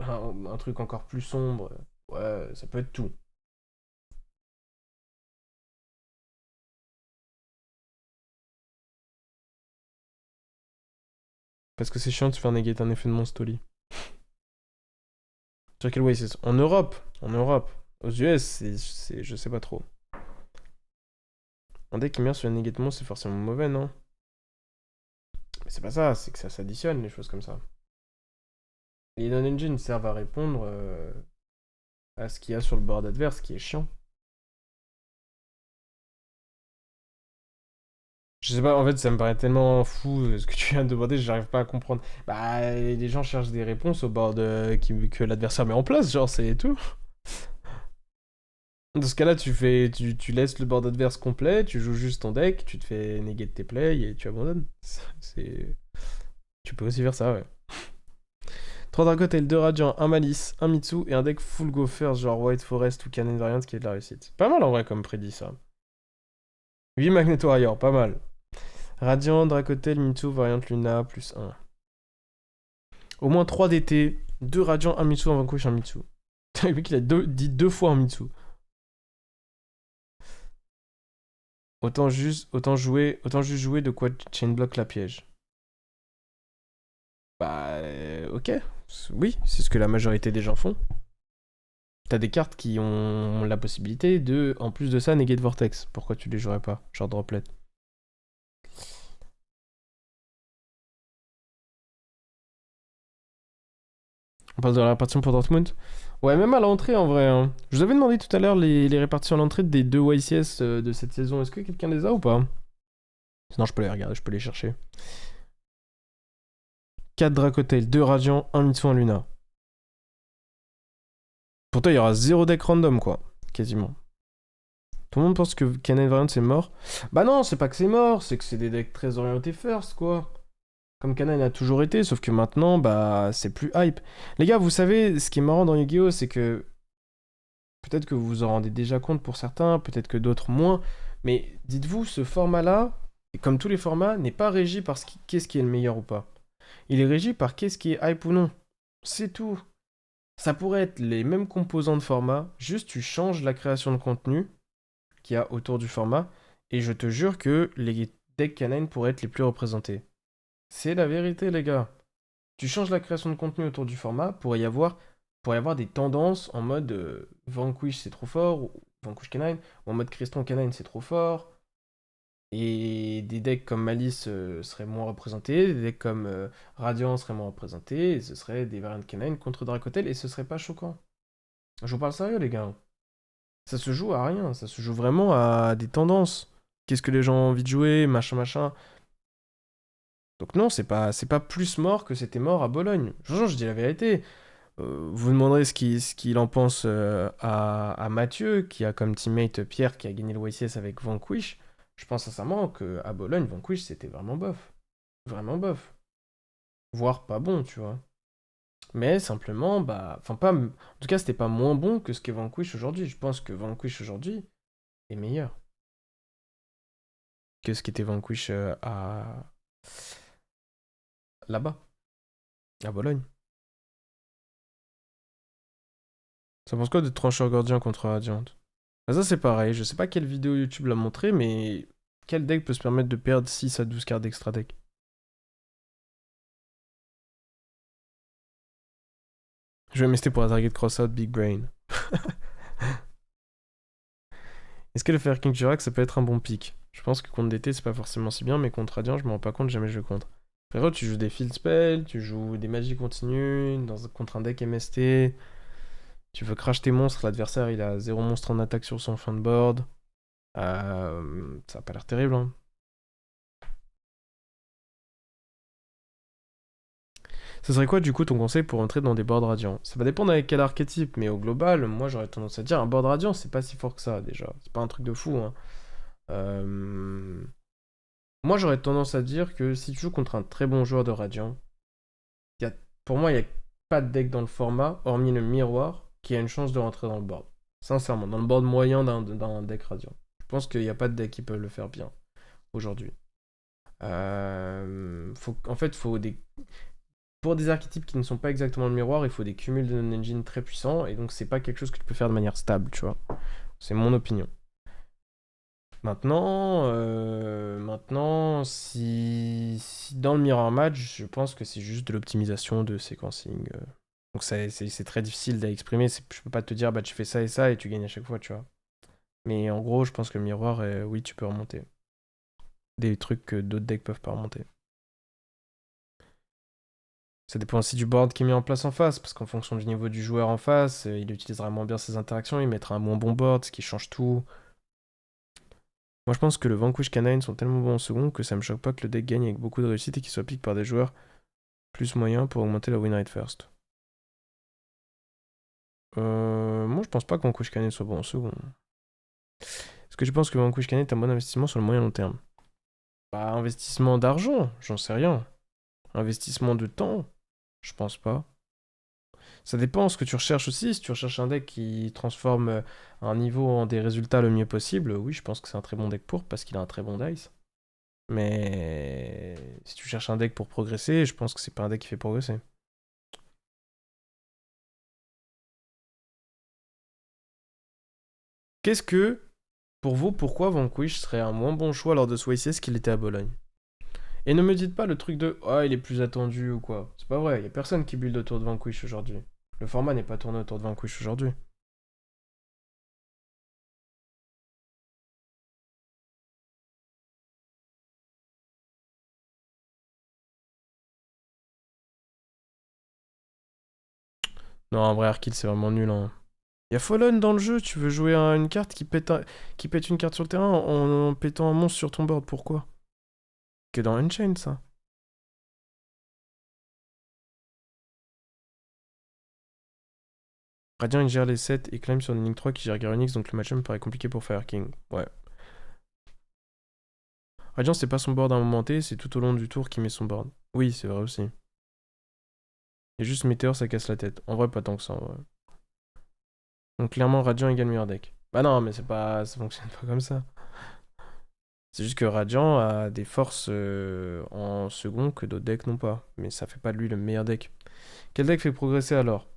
un truc encore plus sombre. Ouais, ça peut être tout. Parce que c'est chiant de se faire negate un effet de monstre au lit. Sur quel way c'est en Europe. En Europe. Aux US, je sais pas trop. Un deck qui meurt sur un negate monstre, c'est forcément mauvais, non? Mais c'est pas ça, c'est que ça s'additionne, les choses comme ça. Les non-engine servent à répondre à ce qu'il y a sur le board adverse, qui est chiant. Je sais pas, en fait, ça me paraît tellement fou ce que tu viens de demander, j'arrive pas à comprendre. Bah, les gens cherchent des réponses au board que l'adversaire met en place, genre, c'est tout. Dans ce cas-là, tu laisses le board adverse complet, tu joues juste ton deck, tu te fais negate tes plays et tu abandonnes. C'est... Tu peux aussi faire ça, ouais. 3 Dracotail, 2 Radiant, 1 Malice, 1 Mitsu et un deck full go first, genre White Forest ou Cannon Variant qui est de la réussite. Pas mal en vrai comme prédit ça. 8 Magneto Warrior, pas mal. Radiant, Dracotail, Mitsu, Variant Luna, plus 1. Au moins 3 DT, 2 Radiant, 1 Mitsu, 1 Vanquish, 1 Mitsu. Le mec il a dit 2 fois un Mitsu. Autant juste jouer de quoi Chainblock la piège. Bah, ok. Oui, c'est ce que la majorité des gens font. T'as des cartes qui ont la possibilité de, en plus de ça, negate Vortex. Pourquoi tu les jouerais pas? Genre Droplet. On parle de la répartition pour Dortmund. Ouais, même à l'entrée en vrai. Hein. Je vous avais demandé tout à l'heure les répartitions à l'entrée des 2 YCS de cette saison. Est-ce que quelqu'un les a ou pas? Sinon, je peux les regarder, je peux les chercher. 4 Dracotail, 2 Radiant, 1 Mitsu, 1 Luna. Pourtant, il y aura 0 deck random, quoi. Quasiment. Tout le monde pense que Cannon Variant c'est mort. Bah non, c'est pas que c'est mort, c'est que c'est des decks très orientés first, quoi. Comme Cannon a toujours été, sauf que maintenant, bah, c'est plus hype. Les gars, vous savez, ce qui est marrant dans Yu-Gi-Oh, c'est que peut-être que vous vous en rendez déjà compte pour certains, peut-être que d'autres moins, mais dites-vous, ce format-là, comme tous les formats, n'est pas régi par qu'est-ce qui est le meilleur ou pas. Il est régi par qu'est-ce qui est hype ou non. C'est tout. Ça pourrait être les mêmes composants de format, juste tu changes la création de contenu qu'il y a autour du format, et je te jure que les decks canines pourraient être les plus représentés. C'est la vérité, les gars. Tu changes la création de contenu autour du format, pour y avoir des tendances en mode Vanquish c'est trop fort, ou Vanquish Canine, ou en mode Creston Canine c'est trop fort, et des decks comme Malice seraient moins représentés, des decks comme Radiant seraient moins représentés, et ce serait des variantes Canine contre Dracotel, et ce serait pas choquant. Je vous parle sérieux, les gars. Ça se joue à rien, ça se joue vraiment à des tendances. Qu'est-ce que les gens ont envie de jouer, machin, machin. Donc non, c'est pas plus mort que c'était mort à Bologne. Je dis la vérité. Vous demanderez ce qu'il en pense à Mathieu, qui a comme teammate Pierre, qui a gagné le YCS avec Vanquish. Je pense sincèrement qu'à Bologne, Vanquish, c'était vraiment bof. Vraiment bof. Voire pas bon, tu vois. Mais simplement, bah... Enfin, pas... En tout cas, c'était pas moins bon que ce qu'est Vanquish aujourd'hui. Je pense que Vanquish aujourd'hui est meilleur que ce qu'était Vanquish là-bas, à Bologne. Ça pense quoi de Trancheur Gordien contre Radiant? Bah ça c'est pareil, je sais pas quelle vidéo YouTube l'a montré, mais quel deck peut se permettre de perdre 6 à 12 cartes d'extra deck? Je vais m'ester pour la target cross-out Big Brain. Est-ce que le Fire King Jirac ça peut être un bon pick? Je pense que contre DT c'est pas forcément si bien, mais contre Radiant je me rends pas compte, jamais je le contre. Frérot, tu joues des field spells, tu joues des magies continues contre un deck MST, tu veux crash tes monstres, l'adversaire il a 0 monstre en attaque sur son fin de board. Ça a pas l'air terrible, hein. Ce serait quoi du coup ton conseil pour entrer dans des boards radiants? Ça va dépendre avec quel archétype, mais au global, moi j'aurais tendance à dire un board radiant c'est pas si fort que ça déjà. C'est pas un truc de fou, hein. Euh, Moi j'aurais tendance à dire que si tu joues contre un très bon joueur de radiant, y a... pour moi il n'y a pas de deck dans le format, hormis le miroir, qui a une chance de rentrer dans le board. Sincèrement, dans le board moyen d'un deck radiant. Je pense qu'il n'y a pas de deck qui peut le faire bien aujourd'hui. En fait, faut des Pour des archétypes qui ne sont pas exactement le miroir, il faut des cumuls de non-engine très puissants, et donc c'est pas quelque chose que tu peux faire de manière stable, tu vois. C'est mon opinion. Maintenant, si dans le mirror match, je pense que c'est juste de l'optimisation de sequencing. Donc c'est très difficile à exprimer. Je peux pas te dire, bah tu fais ça et ça et tu gagnes à chaque fois, tu vois. Mais en gros, je pense que le miroir, oui, tu peux remonter. Des trucs que d'autres decks peuvent pas remonter. Ça dépend aussi du board qui est mis en place en face, parce qu'en fonction du niveau du joueur en face, il utilisera moins bien ses interactions, il mettra un moins bon board, ce qui change tout. Moi je pense que le Vanquish Canine sont tellement bons en second que ça me choque pas que le deck gagne avec beaucoup de réussite et qu'il soit pick par des joueurs plus moyens pour augmenter la win rate first. Moi je pense pas que Vanquish Canine soit bon en second. Est-ce que je pense que Vanquish Canine est un bon investissement sur le moyen long terme? Bah investissement d'argent, j'en sais rien. Investissement de temps, je pense pas. Ça dépend ce que tu recherches aussi. Si tu recherches un deck qui transforme un niveau en des résultats le mieux possible, oui, je pense que c'est un très bon deck pour, parce qu'il a un très bon dice. Mais si tu cherches un deck pour progresser, je pense que c'est pas un deck qui fait progresser. Qu'est-ce que, pour vous, pourquoi Vanquish serait un moins bon choix lors de ce YCS qu'il était à Bologne? Et ne me dites pas le truc de «Ah, il est plus attendu» ou quoi. C'est pas vrai, il y a personne qui build autour de Vanquish aujourd'hui. Le format n'est pas tourné autour de Vanquish aujourd'hui. Non, en vrai, Arkil, c'est vraiment nul, hein. Y'a Fallen dans le jeu, tu veux jouer à une carte qui pète une carte sur le terrain en pétant un monstre sur ton board, pourquoi? Que dans Unchained, ça. Radiant, il gère les 7 et climb sur une ligne 3 qui gère Garonix, donc le match me paraît compliqué pour Fire King. Ouais. Radiant, c'est pas son board à un moment T, c'est tout au long du tour qu'il met son board. Oui, c'est vrai aussi. Et juste Météor, ça casse la tête. En vrai, pas tant que ça, en vrai. Donc clairement, Radiant égale meilleur deck. Bah non, mais c'est pas... ça fonctionne pas comme ça. C'est juste que Radiant a des forces en second que d'autres decks n'ont pas. Mais ça fait pas de lui le meilleur deck. Quel deck fait progresser alors?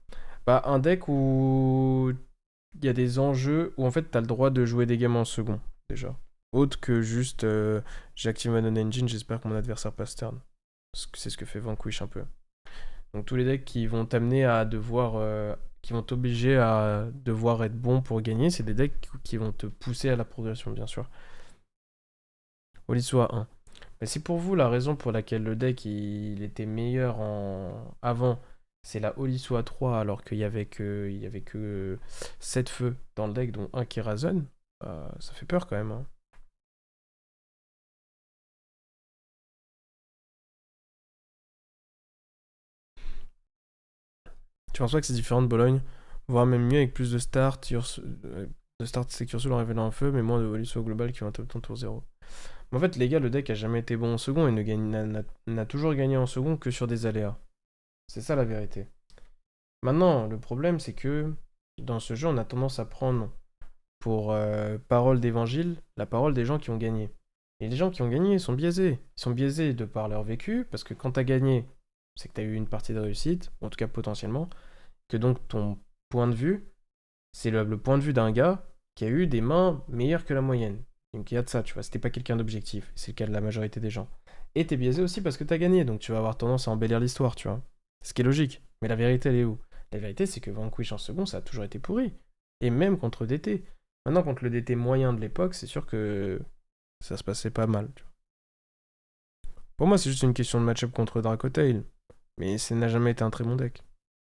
Bah, un deck où il y a des enjeux où en fait t'as le droit de jouer des games en second, déjà. Autre que juste j'active ma non-engine, j'espère que mon adversaire passe turn. Parce que c'est ce que fait Vanquish un peu. Donc tous les decks qui vont t'amener à devoir. Qui vont t'obliger à devoir être bon pour gagner, c'est des decks qui vont te pousser à la progression, bien sûr. Olisua 1. Mais si pour vous la raison pour laquelle le deck il était meilleur avant, c'est la Olisua 3 alors qu'il y avait que 7 feux dans le deck, dont un qui résonne, ça fait peur quand même, hein. Tu penses pas que c'est différent de Bologne, voire même mieux avec plus de start, de start Secure en révélant un feu, mais moins de Olisua global qui va top ton tour 0. Mais en fait, les gars, le deck a jamais été bon en second et n'a toujours gagné en second que sur des aléas. C'est ça la vérité. Maintenant, le problème, c'est que dans ce jeu, on a tendance à prendre pour parole d'évangile la parole des gens qui ont gagné. Et les gens qui ont gagné sont biaisés. Ils sont biaisés de par leur vécu, parce que quand t'as gagné, c'est que t'as eu une partie de réussite, ou en tout cas potentiellement, que donc ton point de vue, c'est le point de vue d'un gars qui a eu des mains meilleures que la moyenne. Donc il y a de ça, tu vois, c'était pas quelqu'un d'objectif. C'est le cas de la majorité des gens. Et t'es biaisé aussi parce que t'as gagné, donc tu vas avoir tendance à embellir l'histoire, tu vois. Ce qui est logique. Mais la vérité, elle est où? La vérité, c'est que Vanquish en second, ça a toujours été pourri. Et même contre DT. Maintenant, contre le DT moyen de l'époque, c'est sûr que ça se passait pas mal. Tu vois. Pour moi, c'est juste une question de match-up contre Dracotail. Mais ça n'a jamais été un très bon deck.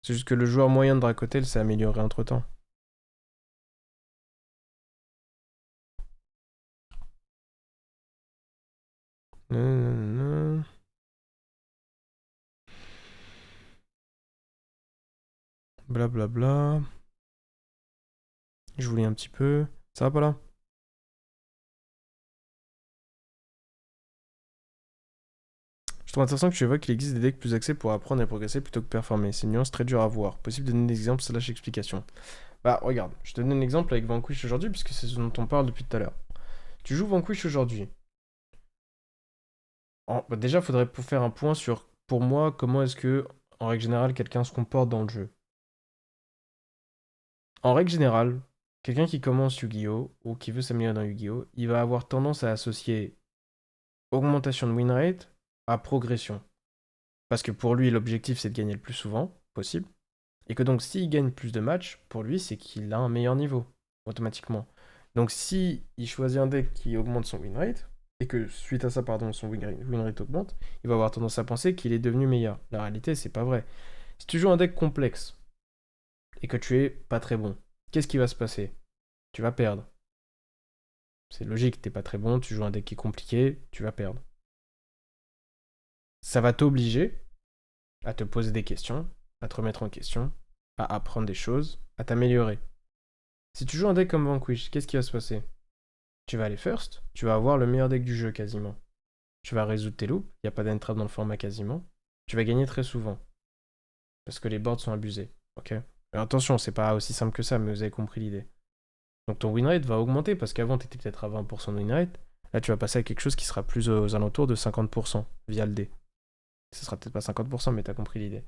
C'est juste que le joueur moyen de Dracotail s'est amélioré entre temps. Blablabla. Je voulais un petit peu. Ça va pas là? Je trouve intéressant que tu évoques qu'il existe des decks plus axés pour apprendre et progresser plutôt que performer. C'est une nuance très dure à voir. Possible de donner des exemples slash explications. Bah regarde, je te donne un exemple avec Vanquish aujourd'hui puisque c'est ce dont on parle depuis tout à l'heure. Tu joues Vanquish aujourd'hui. Bah, déjà, faudrait faire un point sur, pour moi, comment est-ce que en règle générale, quelqu'un se comporte dans le jeu. En règle générale, quelqu'un qui commence Yu-Gi-Oh! Ou qui veut s'améliorer dans Yu-Gi-Oh! Il va avoir tendance à associer augmentation de win rate à progression. Parce que pour lui, l'objectif, c'est de gagner le plus souvent possible. Et que donc, s'il gagne plus de matchs, pour lui, c'est qu'il a un meilleur niveau, automatiquement. Donc, si il choisit un deck qui augmente son win rate, et que suite à ça, pardon, son win rate augmente, il va avoir tendance à penser qu'il est devenu meilleur. La réalité, c'est pas vrai. Si tu joues un deck complexe, et que tu es pas très bon, qu'est-ce qui va se passer? Tu vas perdre. C'est logique, t'es pas très bon, tu joues un deck qui est compliqué, tu vas perdre. Ça va t'obliger à te poser des questions, à te remettre en question, à apprendre des choses, à t'améliorer. Si tu joues un deck comme Vanquish, qu'est-ce qui va se passer? Tu vas aller first, tu vas avoir le meilleur deck du jeu quasiment. Tu vas résoudre tes loops, il n'y a pas d'entrave dans le format quasiment. Tu vas gagner très souvent. Parce que les boards sont abusés. Ok. Alors attention, c'est pas aussi simple que ça, mais vous avez compris l'idée. Donc ton win rate va augmenter parce qu'avant tu étais peut-être à 20% de win rate. Là tu vas passer à quelque chose qui sera plus aux alentours de 50% via le dé. Ce sera peut-être pas 50%, mais t'as compris l'idée.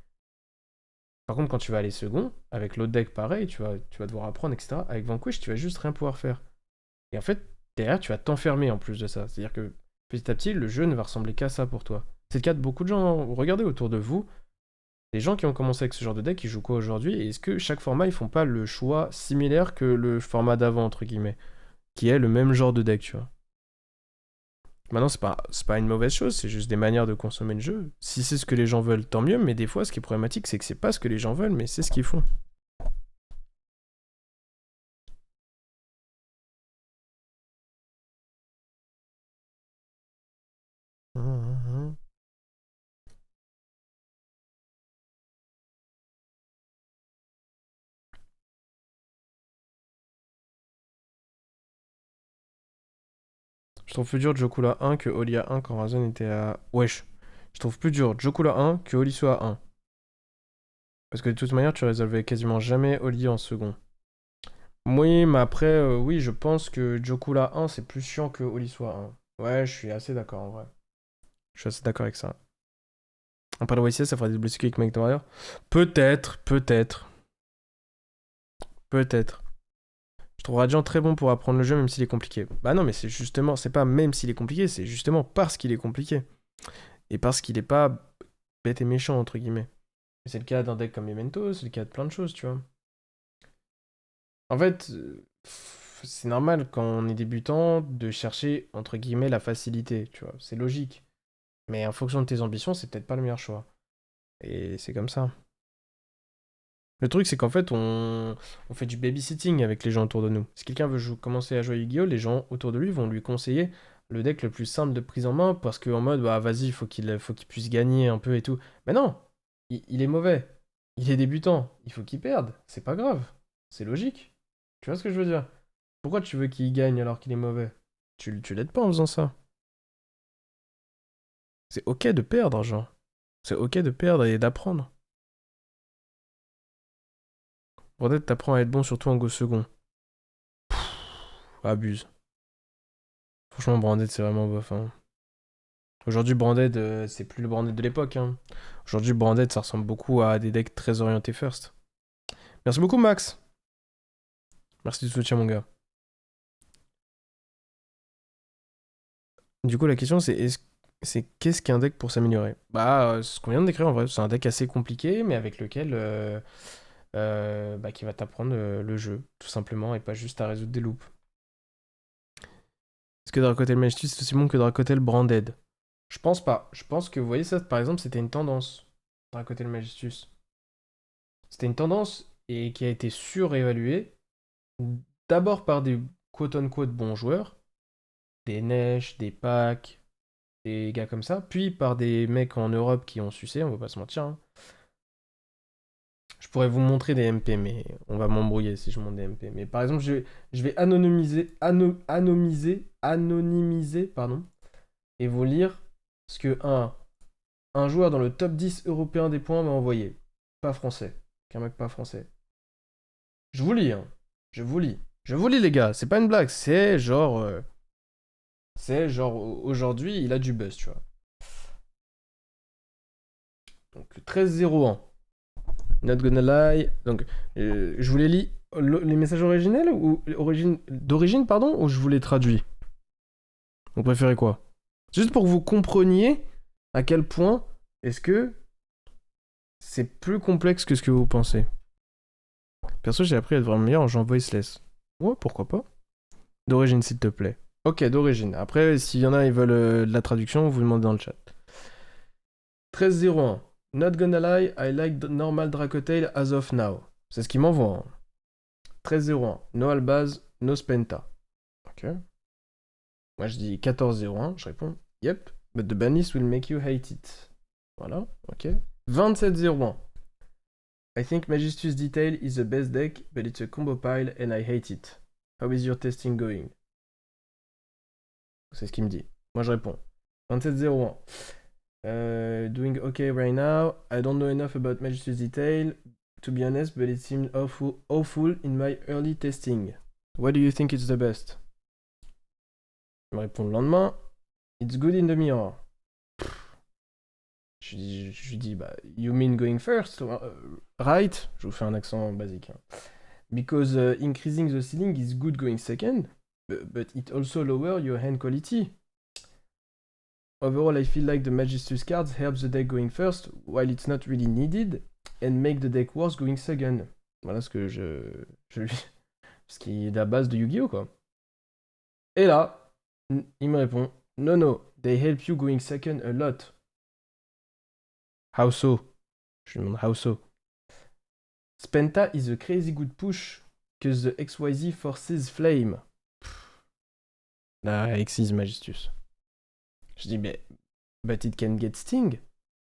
Par contre, quand tu vas aller second, avec l'autre deck pareil, tu vas devoir apprendre, etc. Avec Vanquish, tu vas juste rien pouvoir faire. Et en fait, derrière, tu vas t'enfermer en plus de ça. C'est-à-dire que petit à petit, le jeu ne va ressembler qu'à ça pour toi. C'est le cas de beaucoup de gens. Regardez autour de vous, les gens qui ont commencé avec ce genre de deck, ils jouent quoi aujourd'hui? Et est-ce que chaque format, ils font pas le choix similaire que le format d'avant, entre guillemets, qui est le même genre de deck, tu vois? Maintenant, c'est pas une mauvaise chose, c'est juste des manières de consommer le jeu. Si c'est ce que les gens veulent, tant mieux, mais des fois, ce qui est problématique, c'est que c'est pas ce que les gens veulent, mais c'est ce qu'ils font. Je trouve plus dur Jokula 1 que Oli à 1 quand Razon était à... Wesh. Je trouve plus dur Jokula 1 que Oli soit à 1. Parce que de toute manière, tu résolvais quasiment jamais Oli en second. Oui, mais après, oui, je pense que Jokula 1, c'est plus chiant que Oli soit 1. Ouais, je suis assez d'accord en vrai. Je suis assez d'accord avec ça. Après le YCS, ça fera des blessés avec Mike Warrior. Peut-être, peut-être, peut-être. Je trouve Radiant très bon pour apprendre le jeu même s'il est compliqué. Bah non, mais c'est justement, c'est pas même s'il est compliqué, c'est justement parce qu'il est compliqué. Et parce qu'il est pas bête et méchant, entre guillemets. C'est le cas d'un deck comme Memento, c'est le cas de plein de choses, tu vois. En fait, c'est normal quand on est débutant de chercher, entre guillemets, la facilité, tu vois. C'est logique. Mais en fonction de tes ambitions, c'est peut-être pas le meilleur choix. Et c'est comme ça. Le truc, c'est qu'en fait, on fait du babysitting avec les gens autour de nous. Si quelqu'un veut commencer à jouer à Yu-Gi-Oh!, les gens autour de lui vont lui conseiller le deck le plus simple de prise en main parce qu'en mode, bah vas-y, il faut qu'il puisse gagner un peu et tout. Mais non, il est mauvais. Il est débutant. Il faut qu'il perde. C'est pas grave. C'est logique. Tu vois ce que je veux dire? Pourquoi tu veux qu'il gagne alors qu'il est mauvais? Tu l'aides pas en faisant ça. C'est ok de perdre, genre. C'est ok de perdre et d'apprendre. Branded t'apprend à être bon surtout en go second. Abuse. Franchement, Branded, c'est vraiment bof. Hein. Aujourd'hui, Branded, c'est plus le Branded de l'époque. Hein. Aujourd'hui, Branded, ça ressemble beaucoup à des decks très orientés first. Merci beaucoup, Max. Merci du soutien, mon gars. Du coup, la question, c'est qu'est-ce qu'un deck pour s'améliorer? Bah, ce qu'on vient de décrire en vrai, c'est un deck assez compliqué, mais avec lequel bah, qui va t'apprendre le jeu, tout simplement, et pas juste à résoudre des loops. Est-ce que Dracotel Majestus c'est aussi bon que Dracotel Branded? Je pense pas. Je pense que, vous voyez, ça, par exemple, c'était une tendance. Dracotel Majestus. C'était une tendance et qui a été surévaluée d'abord par des quote-unquote bons joueurs, des Nesh, des Packs, des gars comme ça, puis par des mecs en Europe qui ont sucé, on va pas se mentir. Hein. Je pourrais vous montrer des MP, mais on va m'embrouiller si je montre des MP. Mais par exemple, je vais anonymiser, pardon, et vous lire ce que un joueur dans le top 10 européen des points m'a envoyé. Pas français. Qu'un mec pas français. Je vous lis, hein. Je vous lis. Je vous lis, les gars. C'est pas une blague. C'est genre. C'est genre. Aujourd'hui, il a du buzz, tu vois. Donc 13-01. Not gonna lie. Donc, je vous les lis les messages originels ou d'origine, pardon, ou je vous les traduis? Vous préférez quoi? Juste pour que vous compreniez à quel point est-ce que c'est plus complexe que ce que vous pensez. Perso, j'ai appris à être vraiment meilleur en jouant voiceless. Ouais, pourquoi pas? D'origine, s'il te plaît. Ok, d'origine. Après, s'il y en a, ils veulent de la traduction, vous demandez dans le chat. 13-01. Not gonna lie, I like the normal Dracotail as of now. C'est ce qu'ils m'envoient. 13-01. No Albaz, no Spenta. Ok. Moi, je dis 14-01. Je réponds yep, but the bannist will make you hate it. Voilà, ok. 27-01. I think Magistus Detail is the best deck, but it's a combo pile and I hate it. How is your testing going? C'est ce qu'il me dit. Moi, je réponds. 27-01. Doing okay right now. I don't know enough about Magistus Detail, to be honest, but it seemed awful in my early testing. What do you think is the best? Il me répond le lendemain. It's good in the mirror. Je lui dis, bah, you mean going first, right? Je vous fais un accent basique. Hein. Because increasing the ceiling is good going second, but it also lower your hand quality. Overall, I feel like the Magistus cards help the deck going first, while it's not really needed, and make the deck worse going second. Voilà ce que je lui... Ce qui est la base de Yu-Gi-Oh! Quoi. Et là, il me répond, no, they help you going second a lot. How so? Je lui demande how so. Spenta is a crazy good push, cause the XYZ forces flame. Ah, Xyz Magistus. Je dis, but it can get sting.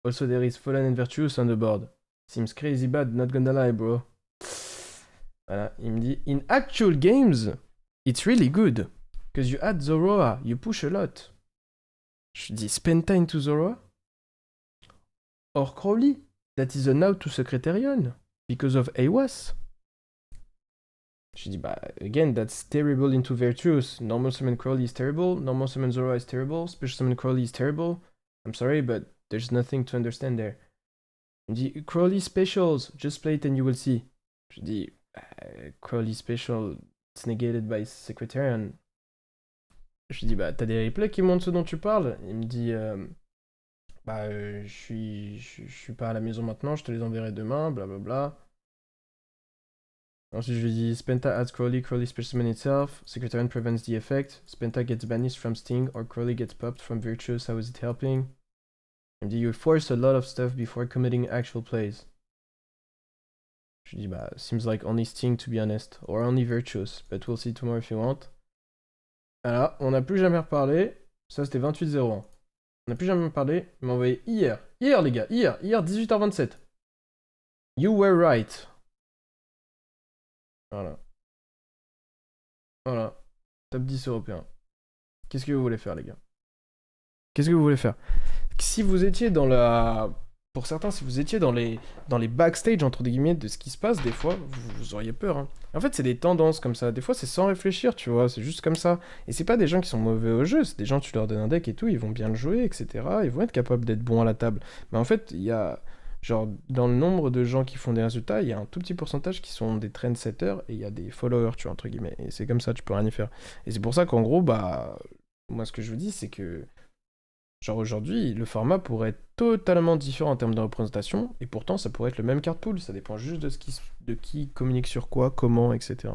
Also, there is Fallen and Virtuous on the board. Seems crazy bad, not gonna lie, bro. Voilà, il me dit, in actual games, it's really good. Cause you add Zoroa, you push a lot. Je dis, Spenta into Zoroa? Or Crowley, that is an out to Secretarian, because of AWAS. Je dis, bah, again, that's terrible into Virtuous. Normal Summon Crowley is terrible, Normal Summon Zoroa is terrible, Special Summon Crowley is terrible. I'm sorry, but there's nothing to understand there. Il me dit, Crowley Specials, just play it and you will see. Je dis, Crowley Special, it's negated by Secretarian. Je dis, bah, t'as des replays qui montrent ce dont tu parles? Il me dit, je suis pas à la maison maintenant, je te les enverrai demain, blablabla. Ensuite, je lui dis, Spenta adds Crowley, Crowley specimen itself, Secretarian prevents the effect, Spenta gets banished from Sting, or Crowley gets popped from Virtuous, how is it helping? Il me dit, you force a lot of stuff before committing actual plays. Je lui dis, bah, seems like only Sting to be honest, or only Virtuous, but we'll see tomorrow if you want. Voilà, on n'a plus jamais reparlé, ça c'était 28-01. On n'a plus jamais parlé, il m'a envoyé hier, les gars, hier 18h27. You were right. Voilà. Top 10 européen. Qu'est-ce que vous voulez faire, les gars? Qu'est-ce que vous voulez faire? Si vous étiez dans la... Pour certains, si vous étiez dans les backstage, entre guillemets, de ce qui se passe, des fois, vous auriez peur. Hein. En fait, c'est des tendances comme ça. Des fois, c'est sans réfléchir, tu vois. C'est juste comme ça. Et c'est pas des gens qui sont mauvais au jeu. C'est des gens, tu leur donnes un deck et tout, ils vont bien le jouer, etc. Ils vont être capables d'être bons à la table. Mais en fait, il y a... Genre, dans le nombre de gens qui font des résultats, il y a un tout petit pourcentage qui sont des trendsetters et il y a des followers, tu vois, entre guillemets. Et c'est comme ça, tu peux rien y faire. Et c'est pour ça qu'en gros, bah... Moi, ce que je vous dis, c'est que... Genre, aujourd'hui, le format pourrait être totalement différent en termes de représentation, et pourtant, ça pourrait être le même card pool. Ça dépend juste de qui communique sur quoi, comment, etc.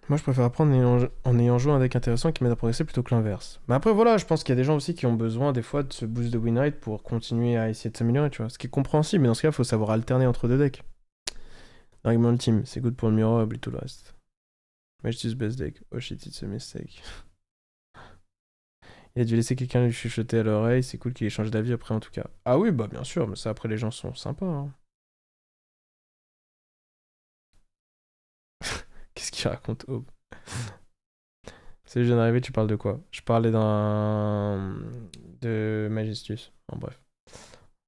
Moi, je préfère apprendre en ayant joué un deck intéressant qui m'aide à progresser plutôt que l'inverse. Mais après, voilà, je pense qu'il y a des gens aussi qui ont besoin, des fois, de ce boost de win rate pour continuer à essayer de s'améliorer, tu vois. Ce qui est compréhensible, mais dans ce cas, il faut savoir alterner entre deux decks. Argument ultime, c'est good pour le mirror, oublie tout le reste. Magistus best deck. Oh shit, it's a mistake. Il a dû laisser quelqu'un lui chuchoter à l'oreille, c'est cool qu'il ait changé d'avis après en tout cas. Ah oui, bah bien sûr, mais ça après les gens sont sympas. Hein. Qu'est-ce qu'il raconte, Aube? Salut, je viens d'arriver, tu parles de quoi? Je parlais de Magistus. En bref.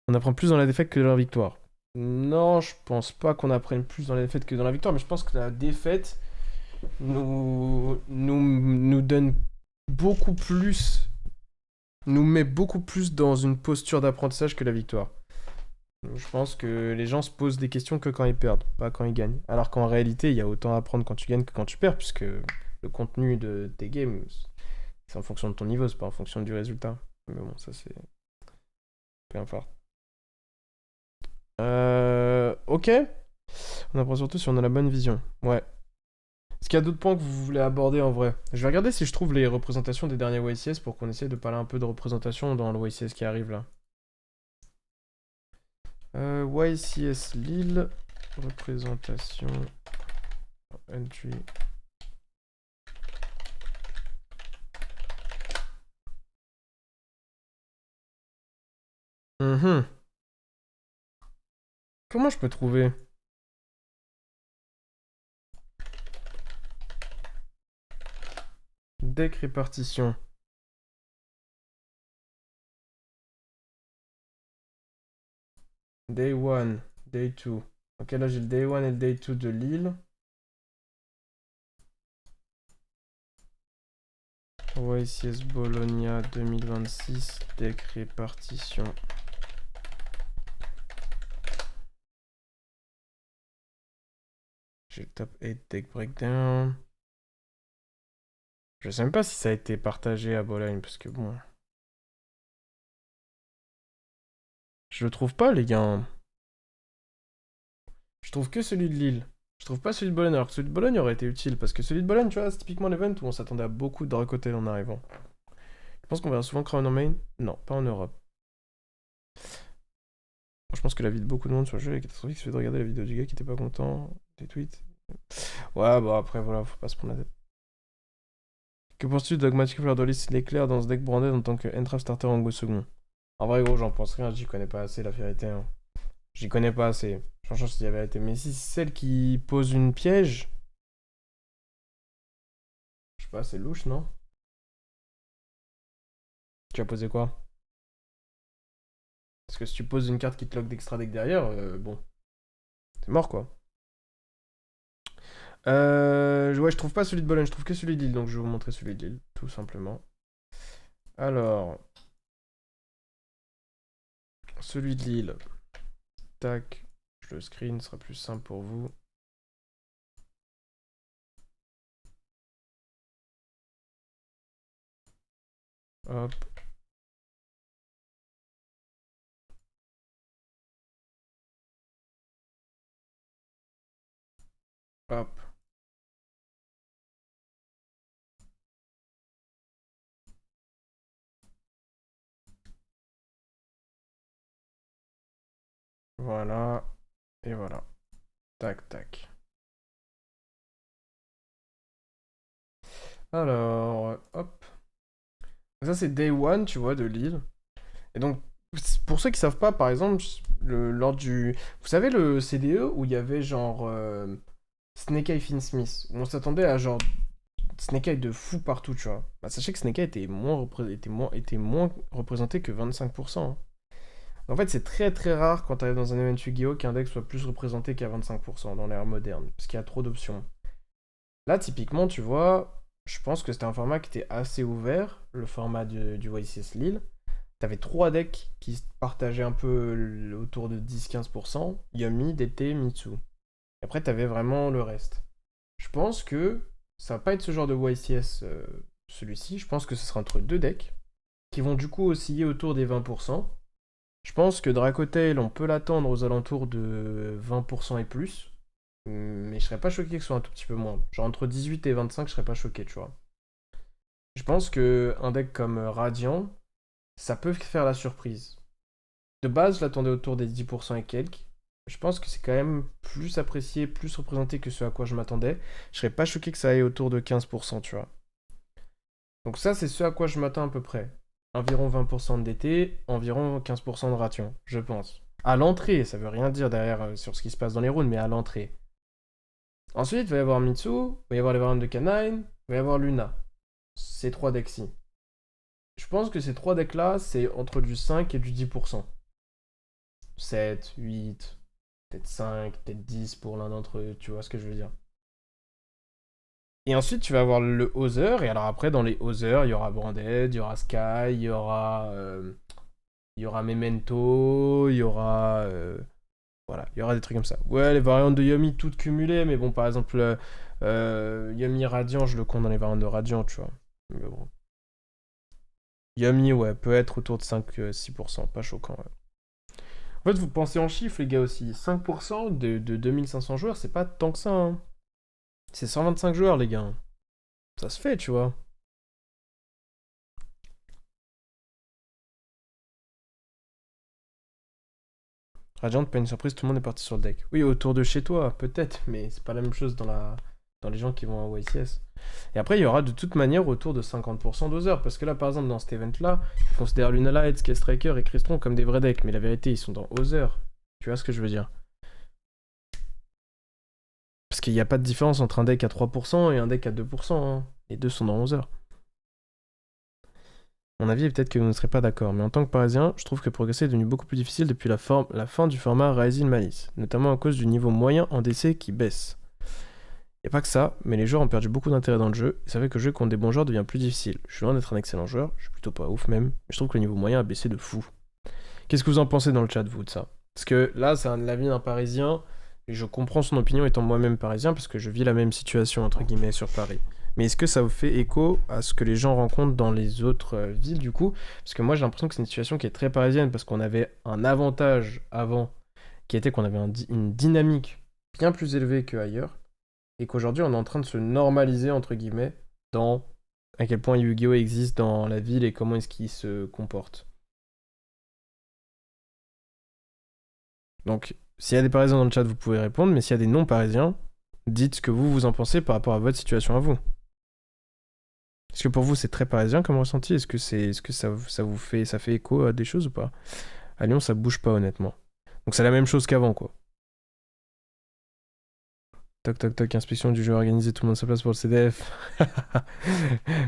On apprend plus dans la défaite que dans la victoire. Non, je pense pas qu'on apprenne plus dans la défaite que dans la victoire, mais je pense que la défaite nous donne beaucoup plus, nous met beaucoup plus dans une posture d'apprentissage que la victoire. Je pense que les gens se posent des questions que quand ils perdent, pas quand ils gagnent. Alors qu'en réalité, il y a autant à apprendre quand tu gagnes que quand tu perds, puisque le contenu de tes games, c'est en fonction de ton niveau, c'est pas en fonction du résultat. Mais bon, ça c'est peu importe. Ok. On apprend surtout si on a la bonne vision. Ouais. Est-ce qu'il y a d'autres points que vous voulez aborder en vrai? Je vais regarder si je trouve les représentations des derniers YCS pour qu'on essaie de parler un peu de représentation dans le YCS qui arrive là. YCS Lille, représentation, entry. Comment je peux trouver? Deck répartition. Day 1, Day 2. Ok, là j'ai le Day 1 et le Day 2 de Lille. YCS Bologna 2026, deck répartition. J'ai le top 8 deck breakdown. Je sais même pas si ça a été partagé à Bologne, parce que bon... Je le trouve pas, les gars. Je trouve que celui de Lille. Je trouve pas celui de Bologne, alors que celui de Bologne aurait été utile, parce que celui de Bologne, tu vois, c'est typiquement l'event où on s'attendait à beaucoup de recotel en arrivant. Je pense qu'on verra souvent Crown en main. Non, pas en Europe. Je pense que la vie de beaucoup de monde sur le jeu est catastrophique. Il suffit de regarder la vidéo du gars qui était pas content, des tweets. Ouais, bah après, voilà, faut pas se prendre la tête. Que penses-tu de Dogmatic Fleur d'Olis l'éclair dans ce deck branded en tant que entrave starter en go second? En vrai, gros, j'en pense rien, j'y connais pas assez la vérité. Hein. J'y connais pas assez. Franchement, je dis la vérité. Mais si c'est celle qui pose une piège, je sais pas, c'est louche, non? Tu vas poser quoi? Parce que si tu poses une carte qui te lock d'extra deck derrière, bon, c'est mort quoi. Ouais, je trouve pas celui de Bologne, je trouve que celui de Lille, donc je vais vous montrer celui de Lille, tout simplement. Alors, celui de Lille. Tac, je le screen, ce sera plus simple pour vous. Hop. Hop. Voilà. Et voilà. Tac, tac. Alors, hop. Ça, c'est Day One, tu vois, de Lille. Et donc, pour ceux qui savent pas, par exemple, lors du... Vous savez, le CDE où il y avait genre Snake Eye Finsmith, où on s'attendait à genre Snake Eye de fou partout, tu vois. Bah, sachez que Snake Eye était moins représenté que 25%. Hein. En fait, c'est très très rare quand tu arrives dans un event Yu-Gi-Oh! Qu'un deck soit plus représenté qu'à 25% dans l'ère moderne, parce qu'il y a trop d'options. Là, typiquement, tu vois, je pense que c'était un format qui était assez ouvert, le format du YCS Lille. T'avais trois decks qui se partageaient un peu autour de 10-15%. Yumi, DT, Mitsu. Et après, t'avais vraiment le reste. Je pense que ça va pas être ce genre de YCS celui-ci. Je pense que ce sera entre deux decks qui vont du coup osciller autour des 20%. Je pense que Dracotail, on peut l'attendre aux alentours de 20% et plus. Mais je serais pas choqué que ce soit un tout petit peu moins. Genre entre 18 et 25, je serais pas choqué, tu vois. Je pense que un deck comme Radiant, ça peut faire la surprise. De base, je l'attendais autour des 10% et quelques. Je pense que c'est quand même plus apprécié, plus représenté que ce à quoi je m'attendais. Je serais pas choqué que ça aille autour de 15%, tu vois. Donc ça, c'est ce à quoi je m'attends à peu près. Environ 20% de DT, environ 15% de ration, je pense. À l'entrée, ça veut rien dire derrière sur ce qui se passe dans les rounds, mais à l'entrée. Ensuite, il va y avoir Mitsu, il va y avoir les variantes de Canine, il va y avoir Luna. Ces trois decks-ci. Je pense que ces trois decks-là, c'est entre du 5 et du 10%. 7, 8, peut-être 5, peut-être 10 pour l'un d'entre eux, tu vois ce que je veux dire. Et ensuite, tu vas avoir le Other, et alors après, dans les Other, il y aura Branded, il y aura Sky, il y aura Memento, il y aura... voilà, il y aura des trucs comme ça. Ouais, les variantes de Yomi, toutes cumulées, mais bon, par exemple, Yomi Radiant, je le compte dans les variantes de Radiant, tu vois. Mais bon. Yomi, ouais, peut être autour de 5-6%, pas choquant, ouais. En fait, vous pensez en chiffres, les gars, aussi. 5% de 2500 joueurs, c'est pas tant que ça, hein. C'est 125 joueurs, les gars. Ça se fait, tu vois. Radiant, pas une surprise, tout le monde est parti sur le deck. Oui, autour de chez toi, peut-être, mais c'est pas la même chose dans les gens qui vont à YCS. Et après, il y aura de toute manière autour de 50% d'osers, parce que là, par exemple, dans cet event-là, ils considèrent Lunalight, Scale Striker et Crystron comme des vrais decks, mais la vérité, ils sont dans Other. Tu vois ce que je veux dire? Parce qu'il n'y a pas de différence entre un deck à 3% et un deck à 2%, hein. Les deux sont dans Other. Mon avis est peut-être que vous ne serez pas d'accord, mais en tant que parisien, je trouve que progresser est devenu beaucoup plus difficile depuis la fin du format Rising Malice, notamment à cause du niveau moyen en DC qui baisse. Y a pas que ça, mais les joueurs ont perdu beaucoup d'intérêt dans le jeu, et ça fait que jouer contre des bons joueurs devient plus difficile. Je suis loin d'être un excellent joueur, je suis plutôt pas ouf même, mais je trouve que le niveau moyen a baissé de fou. Qu'est-ce que vous en pensez dans le chat, vous, de ça? Parce que là, c'est l'avis d'un parisien, et je comprends son opinion étant moi-même parisien, parce que je vis la même situation, entre guillemets, sur Paris. Mais est-ce que ça vous fait écho à ce que les gens rencontrent dans les autres villes, du coup? Parce que moi, j'ai l'impression que c'est une situation qui est très parisienne, parce qu'on avait un avantage avant, qui était qu'on avait une dynamique bien plus élevée qu'ailleurs, et qu'aujourd'hui, on est en train de se normaliser, entre guillemets, dans à quel point Yu-Gi-Oh! Existe dans la ville et comment est-ce qu'il se comporte. Donc, s'il y a des Parisiens dans le chat, vous pouvez répondre, mais s'il y a des non-Parisiens, dites ce que vous en pensez par rapport à votre situation à vous. Est-ce que pour vous c'est très parisien comme ressenti? Est-ce que ça fait écho à des choses ou pas? À Lyon, ça bouge pas honnêtement. Donc c'est la même chose qu'avant, quoi. Toc toc toc, inspection du jeu organisé, tout le monde se place pour le CDF.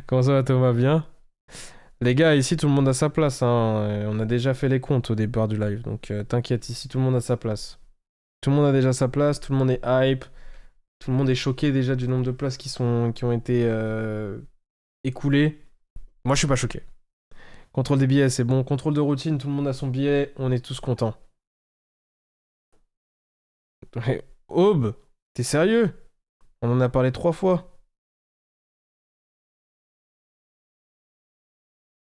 Comment ça va Thomas? Bien? Les gars, ici tout le monde a sa place, hein. On a déjà fait les comptes au départ du live, donc t'inquiète, ici tout le monde a sa place. Tout le monde a déjà sa place, tout le monde est hype, tout le monde est choqué déjà du nombre de places qui ont été écoulées. Moi je suis pas choqué. Contrôle des billets, c'est bon. Contrôle de routine, tout le monde a son billet, on est tous contents. Mais, Aube, t'es sérieux? On en a parlé 3 fois.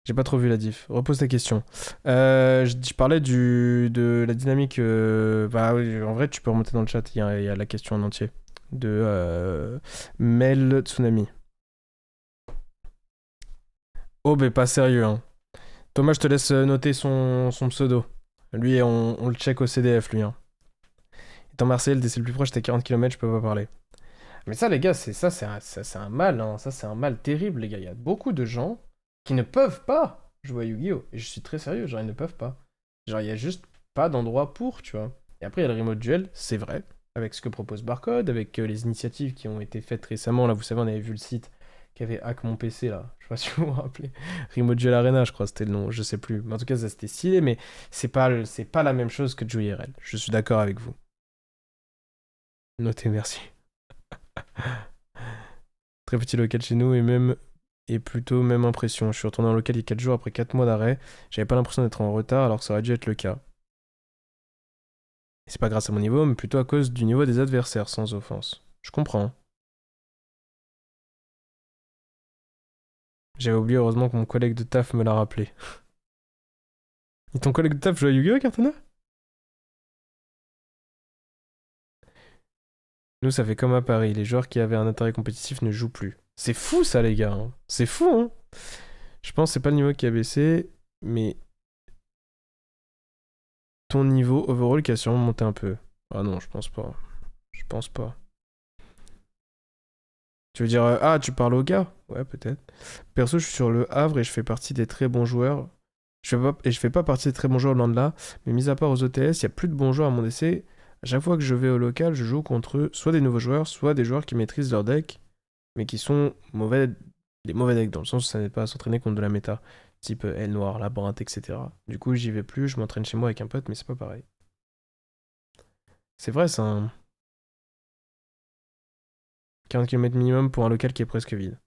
J'ai pas trop vu la diff. Repose ta question. Je parlais de la dynamique. Bah oui, en vrai, tu peux remonter dans le chat. Il y a la question en entier. De Mel Tsunami. Aube est pas sérieux, hein. Thomas, je te laisse noter son pseudo. Lui, on le check au CDF, lui, hein. Étant Marseille, le décès le plus proche, t'es 40 km, je peux pas parler. Mais ça, les gars, c'est un mal, hein. Ça, c'est un mal terrible, les gars. Il y a beaucoup de gens qui ne peuvent pas jouer à Yu-Gi-Oh! Et je suis très sérieux, genre, ils ne peuvent pas. Genre, il y a juste pas d'endroit pour, tu vois. Et après, il y a le remote duel, c'est vrai, avec ce que propose Barcode, avec les initiatives qui ont été faites récemment. Là, vous savez, on avait vu le site qui avait hack mon PC, là. Je sais pas si vous vous rappelez. Remote Duel Arena, je crois, c'était le nom, je sais plus. Mais en tout cas, ça, c'était stylé, mais c'est pas la même chose que de jouer IRL. Je suis d'accord avec vous. Notez, merci. Très petit local chez nous et plutôt même impression. Je suis retourné en local il y a 4 jours après 4 mois d'arrêt. J'avais pas l'impression d'être en retard alors que ça aurait dû être le cas. Et c'est pas grâce à mon niveau, mais plutôt à cause du niveau des adversaires, sans offense. Je comprends. J'avais oublié heureusement que mon collègue de taf me l'a rappelé. Et ton collègue de taf joue à Yu-Gi-Oh, Cartana? Nous, ça fait comme à Paris. Les joueurs qui avaient un intérêt compétitif ne jouent plus. C'est fou ça, les gars, hein. C'est fou, hein. Je pense que c'est pas le niveau qui a baissé, mais ton niveau overall qui a sûrement monté un peu. Ah non, je pense pas. Je pense pas. Tu veux dire, ah, tu parles au gars? Ouais, peut-être. Perso, je suis sur le Havre et je fais partie des très bons joueurs. Je fais pas partie des très bons joueurs loin de là, mais mis à part aux OTS, il y a plus de bons joueurs à mon essai. À chaque fois que je vais au local, je joue contre eux, soit des nouveaux joueurs, soit des joueurs qui maîtrisent leur deck, mais qui sont mauvais, des mauvais decks, dans le sens où ça n'est pas à s'entraîner contre de la méta, type L noir, labyrinthe, etc. Du coup, j'y vais plus, je m'entraîne chez moi avec un pote, mais c'est pas pareil. C'est vrai, ça, hein. 40 km minimum pour un local qui est presque vide.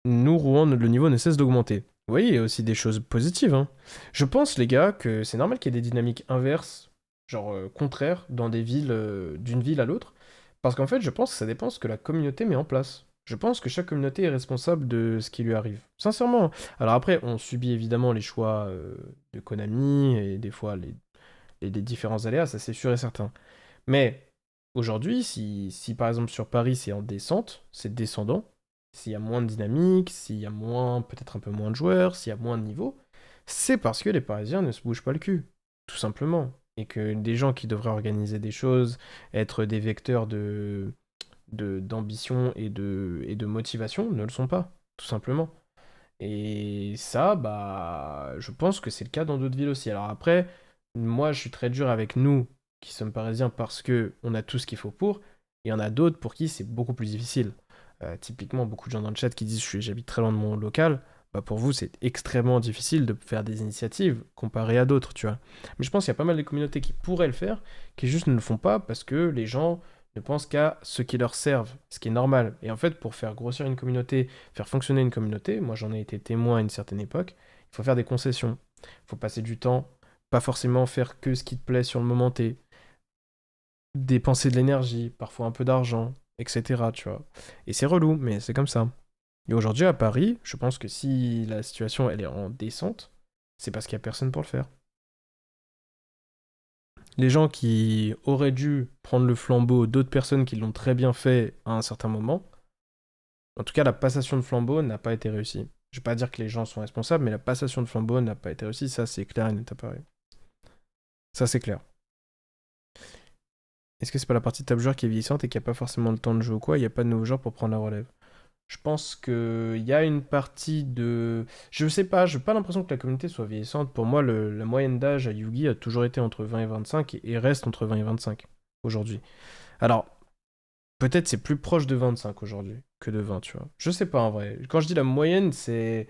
Nous, Rouen, le niveau ne cesse d'augmenter. Oui, il y a aussi des choses positives, hein. Je pense, les gars, que c'est normal qu'il y ait des dynamiques inverses, genre contraires, dans des villes, d'une ville à l'autre. Parce qu'en fait, je pense que ça dépend de ce que la communauté met en place. Je pense que chaque communauté est responsable de ce qui lui arrive. Sincèrement. Alors après, on subit évidemment les choix de Konami et des fois les différents aléas, ça c'est sûr et certain. Mais aujourd'hui, si par exemple sur Paris c'est en descente, c'est descendant, s'il y a moins de dynamique, s'il y a moins, peut-être un peu moins de joueurs, s'il y a moins de niveaux, c'est parce que les Parisiens ne se bougent pas le cul, tout simplement. Et que des gens qui devraient organiser des choses, être des vecteurs d'ambition et de motivation ne le sont pas, tout simplement. Et ça, bah, je pense que c'est le cas dans d'autres villes aussi. Alors après, moi, je suis très dur avec nous, qui sommes parisiens, parce que on a tout ce qu'il faut pour. Et il y en a d'autres pour qui c'est beaucoup plus difficile. Typiquement, beaucoup de gens dans le chat qui disent j'habite très loin de mon local. Bah pour vous, c'est extrêmement difficile de faire des initiatives comparé à d'autres, tu vois. Mais je pense qu'il y a pas mal de communautés qui pourraient le faire, qui juste ne le font pas parce que les gens ne pensent qu'à ce qui leur servent, ce qui est normal. Et en fait, pour faire grossir une communauté, faire fonctionner une communauté, moi j'en ai été témoin à une certaine époque, il faut faire des concessions. Il faut passer du temps, pas forcément faire que ce qui te plaît sur le moment T, dépenser de l'énergie, parfois un peu d'argent, etc. Tu vois. Et c'est relou, mais c'est comme ça. Et aujourd'hui à Paris, je pense que si la situation elle est en descente, c'est parce qu'il n'y a personne pour le faire. Les gens qui auraient dû prendre le flambeau, d'autres personnes qui l'ont très bien fait à un certain moment, en tout cas la passation de flambeau n'a pas été réussie. Je vais pas dire que les gens sont responsables, mais la passation de flambeau n'a pas été réussie, ça c'est clair et net à Paris. Ça c'est clair. Est-ce que c'est pas la partie de top joueur qui est vieillissante et qui a pas forcément le temps de jouer ou quoi, il n'y a pas de nouveaux joueurs pour prendre la relève? Je pense qu'il y a une partie de... Je sais pas, j'ai pas l'impression que la communauté soit vieillissante. Pour moi, la moyenne d'âge à Yugi a toujours été entre 20 et 25 et reste entre 20 et 25 aujourd'hui. Alors, peut-être c'est plus proche de 25 aujourd'hui que de 20, tu vois. Je sais pas en vrai. Quand je dis la moyenne, c'est...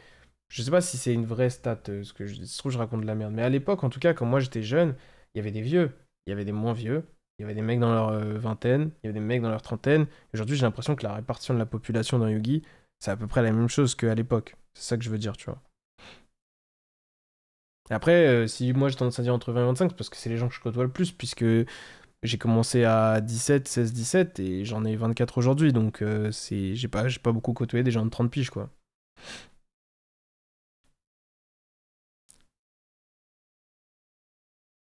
Je sais pas si c'est une vraie stat, ce que je trouve je raconte de la merde. Mais à l'époque, en tout cas, quand moi j'étais jeune, il y avait des vieux, il y avait des moins vieux, il y avait des mecs dans leur vingtaine, il y avait des mecs dans leur trentaine. Aujourd'hui, j'ai l'impression que la répartition de la population dans Yugi, c'est à peu près la même chose qu'à l'époque. C'est ça que je veux dire, tu vois. Et après, si moi j'ai tendance à dire entre 20 et 25, c'est parce que c'est les gens que je côtoie le plus, puisque j'ai commencé à 17, 16, 17 et j'en ai 24 aujourd'hui, donc j'ai pas beaucoup côtoyé des gens de 30 piges, quoi.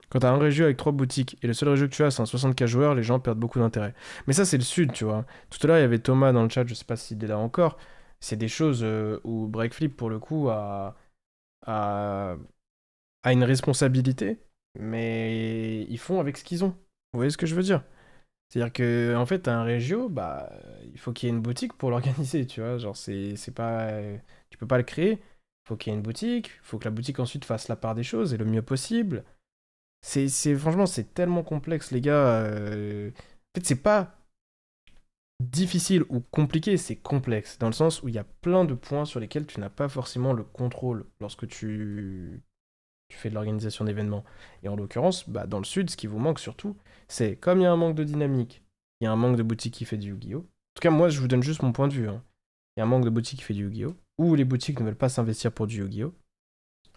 Quand t'as un région avec trois boutiques et le seul région que tu as c'est un 64 joueurs, les gens perdent beaucoup d'intérêt. Mais ça, c'est le sud, tu vois. Tout à l'heure, il y avait Thomas dans le chat, je sais pas s'il est là encore. C'est des choses où Breakflip, pour le coup, a, a une responsabilité, mais ils font avec ce qu'ils ont. Vous voyez ce que je veux dire? C'est-à-dire que, en fait, t'as un régio, bah, il faut qu'il y ait une boutique pour l'organiser, tu vois. Genre, c'est pas. Tu peux pas le créer. Il faut qu'il y ait une boutique, il faut que la boutique ensuite fasse la part des choses et le mieux possible. Franchement, c'est tellement complexe, les gars. En fait, c'est pas difficile ou compliqué, c'est complexe. Dans le sens où il y a plein de points sur lesquels tu n'as pas forcément le contrôle lorsque tu fais de l'organisation d'événements. Et en l'occurrence, bah, dans le sud, ce qui vous manque surtout, c'est comme il y a un manque de dynamique, il y a un manque de boutique qui fait du Yu-Gi-Oh! En tout cas, moi, je vous donne juste mon point de vue, hein. Il y a un manque de boutique qui fait du Yu-Gi-Oh! Ou les boutiques ne veulent pas s'investir pour du Yu-Gi-Oh!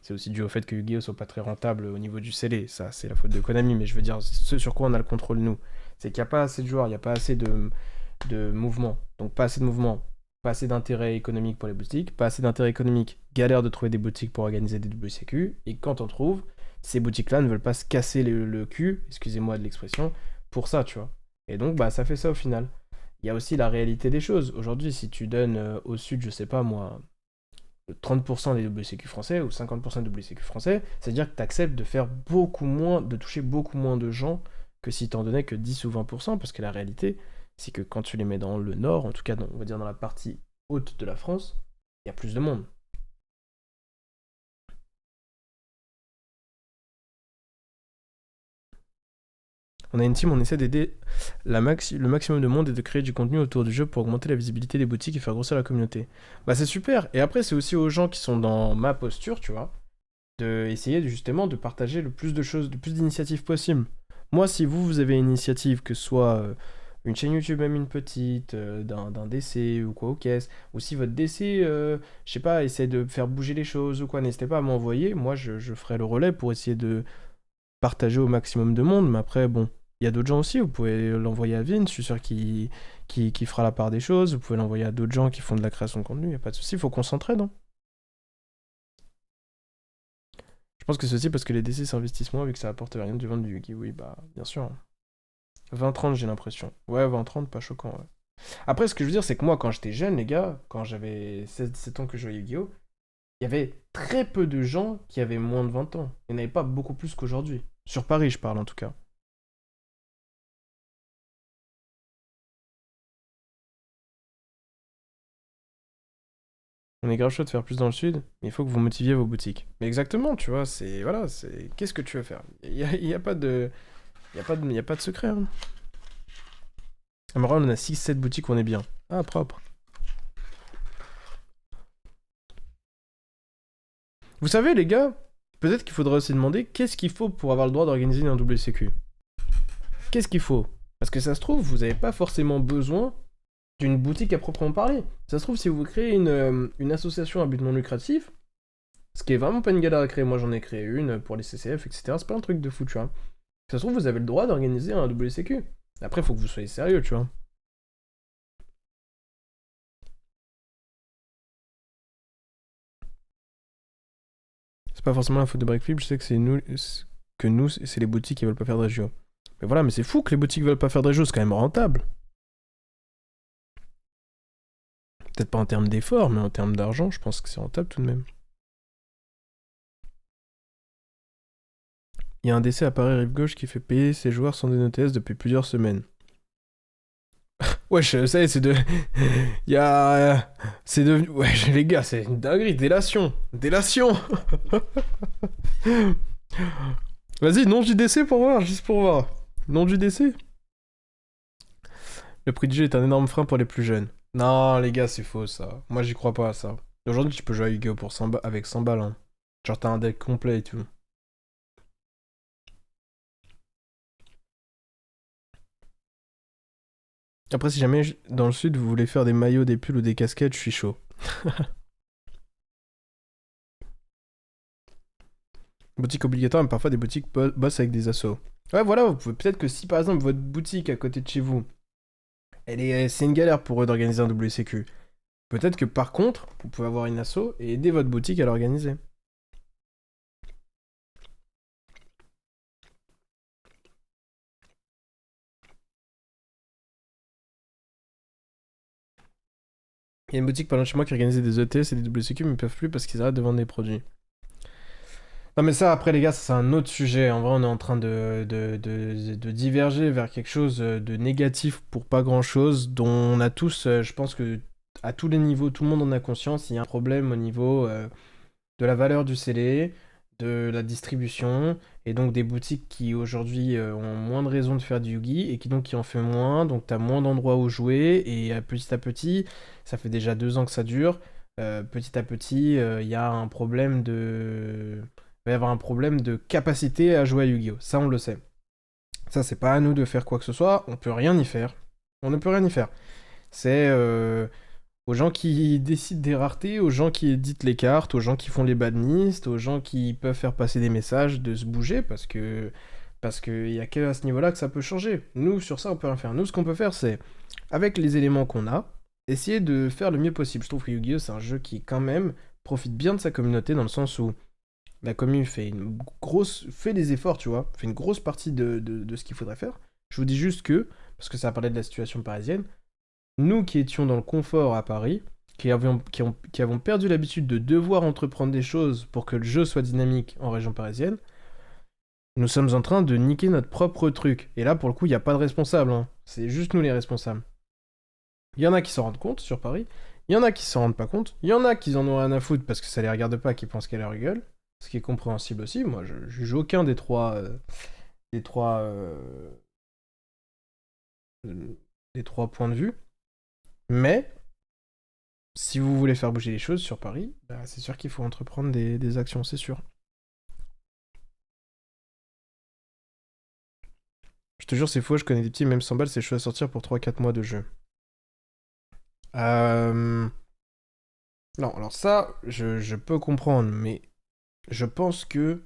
C'est aussi dû au fait que Yu-Gi-Oh! Soit pas très rentable au niveau du scellé. Ça, c'est la faute de Konami, mais je veux dire, ce sur quoi on a le contrôle, nous. C'est qu'il n'y a pas assez de joueurs, il n'y a pas assez de mouvements. Donc, pas assez de mouvements, pas assez d'intérêt économique pour les boutiques, pas assez d'intérêt économique, galère de trouver des boutiques pour organiser des WCQ, et quand on trouve, ces boutiques-là ne veulent pas se casser le cul, excusez-moi de l'expression, pour ça, tu vois. Et donc, bah, ça fait ça au final. Il y a aussi la réalité des choses. Aujourd'hui, si tu donnes au sud, je sais pas moi, 30% des WCQ français ou 50% des WCQ français, c'est-à-dire que tu acceptes de faire beaucoup moins, de toucher beaucoup moins de gens que si tu en donnais que 10 ou 20%, parce que la réalité, c'est que quand tu les mets dans le nord, en tout cas, on va dire dans la partie haute de la France, il y a plus de monde. On a une team, on essaie d'aider le maximum de monde et de créer du contenu autour du jeu pour augmenter la visibilité des boutiques et faire grossir la communauté. Bah c'est super. Et après, c'est aussi aux gens qui sont dans ma posture, tu vois, de essayer justement de partager le plus de choses, le plus d'initiatives possible. Moi, si vous avez une initiative, que ce soit une chaîne YouTube, même une petite, d'un DC ou quoi aux caisses, ou si votre DC, je sais pas, essaie de faire bouger les choses ou quoi, n'hésitez pas à m'envoyer. Moi, je ferai le relais pour essayer de partager au maximum de monde. Mais après, bon, il y a d'autres gens aussi. Vous pouvez l'envoyer à Vin, je suis sûr qu'il fera la part des choses. Vous pouvez l'envoyer à d'autres gens qui font de la création de contenu, il n'y a pas de souci. Il faut qu'on s'entraide, hein. Je pense que c'est aussi parce que les DC s'investissent moins vu que ça apporte rien du vendre du Yugi. Oui, bah, bien sûr. 20-30, j'ai l'impression. Ouais, 20-30, pas choquant, ouais. Après, ce que je veux dire, c'est que moi, quand j'étais jeune, les gars, quand j'avais 16-17 ans que je jouais à Yu-Gi-Oh!, il y avait très peu de gens qui avaient moins de 20 ans. Il n'y en avait pas beaucoup plus qu'aujourd'hui. Sur Paris, je parle en tout cas. On est grave chaud de faire plus dans le sud, mais il faut que vous motiviez vos boutiques. Mais exactement, tu vois, c'est. Voilà, c'est. Qu'est-ce que tu veux faire? Il y a pas de. Il y a pas de secret, hein. À Montréal, on a 6-7 boutiques, on est bien. Ah, propre. Vous savez, les gars, peut-être qu'il faudrait aussi demander qu'est-ce qu'il faut pour avoir le droit d'organiser un WCQ. Qu'est-ce qu'il faut? Parce que ça se trouve, vous n'avez pas forcément besoin d'une boutique à proprement parler. Ça se trouve, si vous créez une association à but non lucratif, ce qui est vraiment pas une galère à créer, moi j'en ai créé une pour les CCF, etc. C'est pas un truc de fou, tu vois. Ça se trouve, vous avez le droit d'organiser un WCQ. Après, il faut que vous soyez sérieux, tu vois. C'est pas forcément la faute de Breakflip, je sais que c'est les boutiques qui veulent pas faire de régio. Mais voilà, mais c'est fou que les boutiques veulent pas faire de régio, c'est quand même rentable. Peut-être pas en termes d'effort, mais en termes d'argent, je pense que c'est rentable tout de même. Il y a un décès à Paris Rive Gauche qui fait payer ses joueurs sans DNOTS depuis plusieurs semaines. Wesh, ça y est, c'est de. Il y a. C'est devenu. Wesh, les gars, c'est une dinguerie. Délation. Délation. Vas-y, nom du décès pour voir, juste pour voir. Nom du décès. Le prix du jeu est un énorme frein pour les plus jeunes. Non, les gars, c'est faux ça. Moi, j'y crois pas à ça. Aujourd'hui, tu peux jouer à Yu-Gi-Oh! Pour 100 avec 100 balles, hein. Genre, t'as un deck complet et tout. Après, si jamais dans le sud vous voulez faire des maillots, des pulls ou des casquettes, je suis chaud. Boutique obligatoire, mais parfois des boutiques bossent avec des assos. Ouais, voilà, vous pouvez peut-être que si par exemple votre boutique à côté de chez vous, c'est une galère pour eux d'organiser un WCQ. Peut-être que par contre, vous pouvez avoir une asso et aider votre boutique à l'organiser. Il y a une boutique pas loin de chez moi qui organisait des ETS et des WCQ, mais ils peuvent plus parce qu'ils arrêtent de vendre des produits. Non mais ça, après les gars, ça, c'est un autre sujet. En vrai, on est en train de diverger vers quelque chose de négatif pour pas grand-chose, dont on a tous, je pense que à tous les niveaux, tout le monde en a conscience, il y a un problème au niveau de la valeur du scellé, de la distribution, et donc des boutiques qui aujourd'hui ont moins de raisons de faire du Yugi, et qui en fait moins, donc t'as moins d'endroits où jouer, et petit à petit, ça fait déjà 2 ans que ça dure, petit à petit, il y a un problème de va y avoir un problème de capacité à jouer à Yu-Gi-Oh! Ça, on le sait. Ça, c'est pas à nous de faire quoi que ce soit, on peut rien y faire. On ne peut rien y faire. C'est aux gens qui décident des raretés, aux gens qui éditent les cartes, aux gens qui font les badnistes, aux gens qui peuvent faire passer des messages de se bouger parce que y a qu'à ce niveau-là que ça peut changer. Nous, sur ça, on peut rien faire. Nous, ce qu'on peut faire, c'est, avec les éléments qu'on a, essayer de faire le mieux possible. Je trouve que Yu-Gi-Oh! C'est un jeu qui, quand même, profite bien de sa communauté dans le sens où la commune fait des efforts, tu vois, fait une grosse partie de ce qu'il faudrait faire. Je vous dis juste que, parce que ça a parlé de la situation parisienne, nous qui étions dans le confort à Paris, qui avons perdu l'habitude de devoir entreprendre des choses pour que le jeu soit dynamique en région parisienne, nous sommes en train de niquer notre propre truc. Et là, pour le coup, il n'y a pas de responsable, hein. C'est juste nous les responsables. Il y en a qui s'en rendent compte sur Paris, il y en a qui s'en rendent pas compte, il y en a qui en ont rien à foutre parce que ça les regarde pas, qui pensent qu'elle leur gueule, ce qui est compréhensible aussi. Moi, je juge aucun des trois, des trois points de vue. Mais si vous voulez faire bouger les choses sur Paris, bah, c'est sûr qu'il faut entreprendre des actions, c'est sûr. Je te jure, c'est faux, je connais des petits, même 100 balles, c'est chaud à sortir pour 3 4 mois de jeu. Euh... Non, alors ça, je peux comprendre, mais je pense que...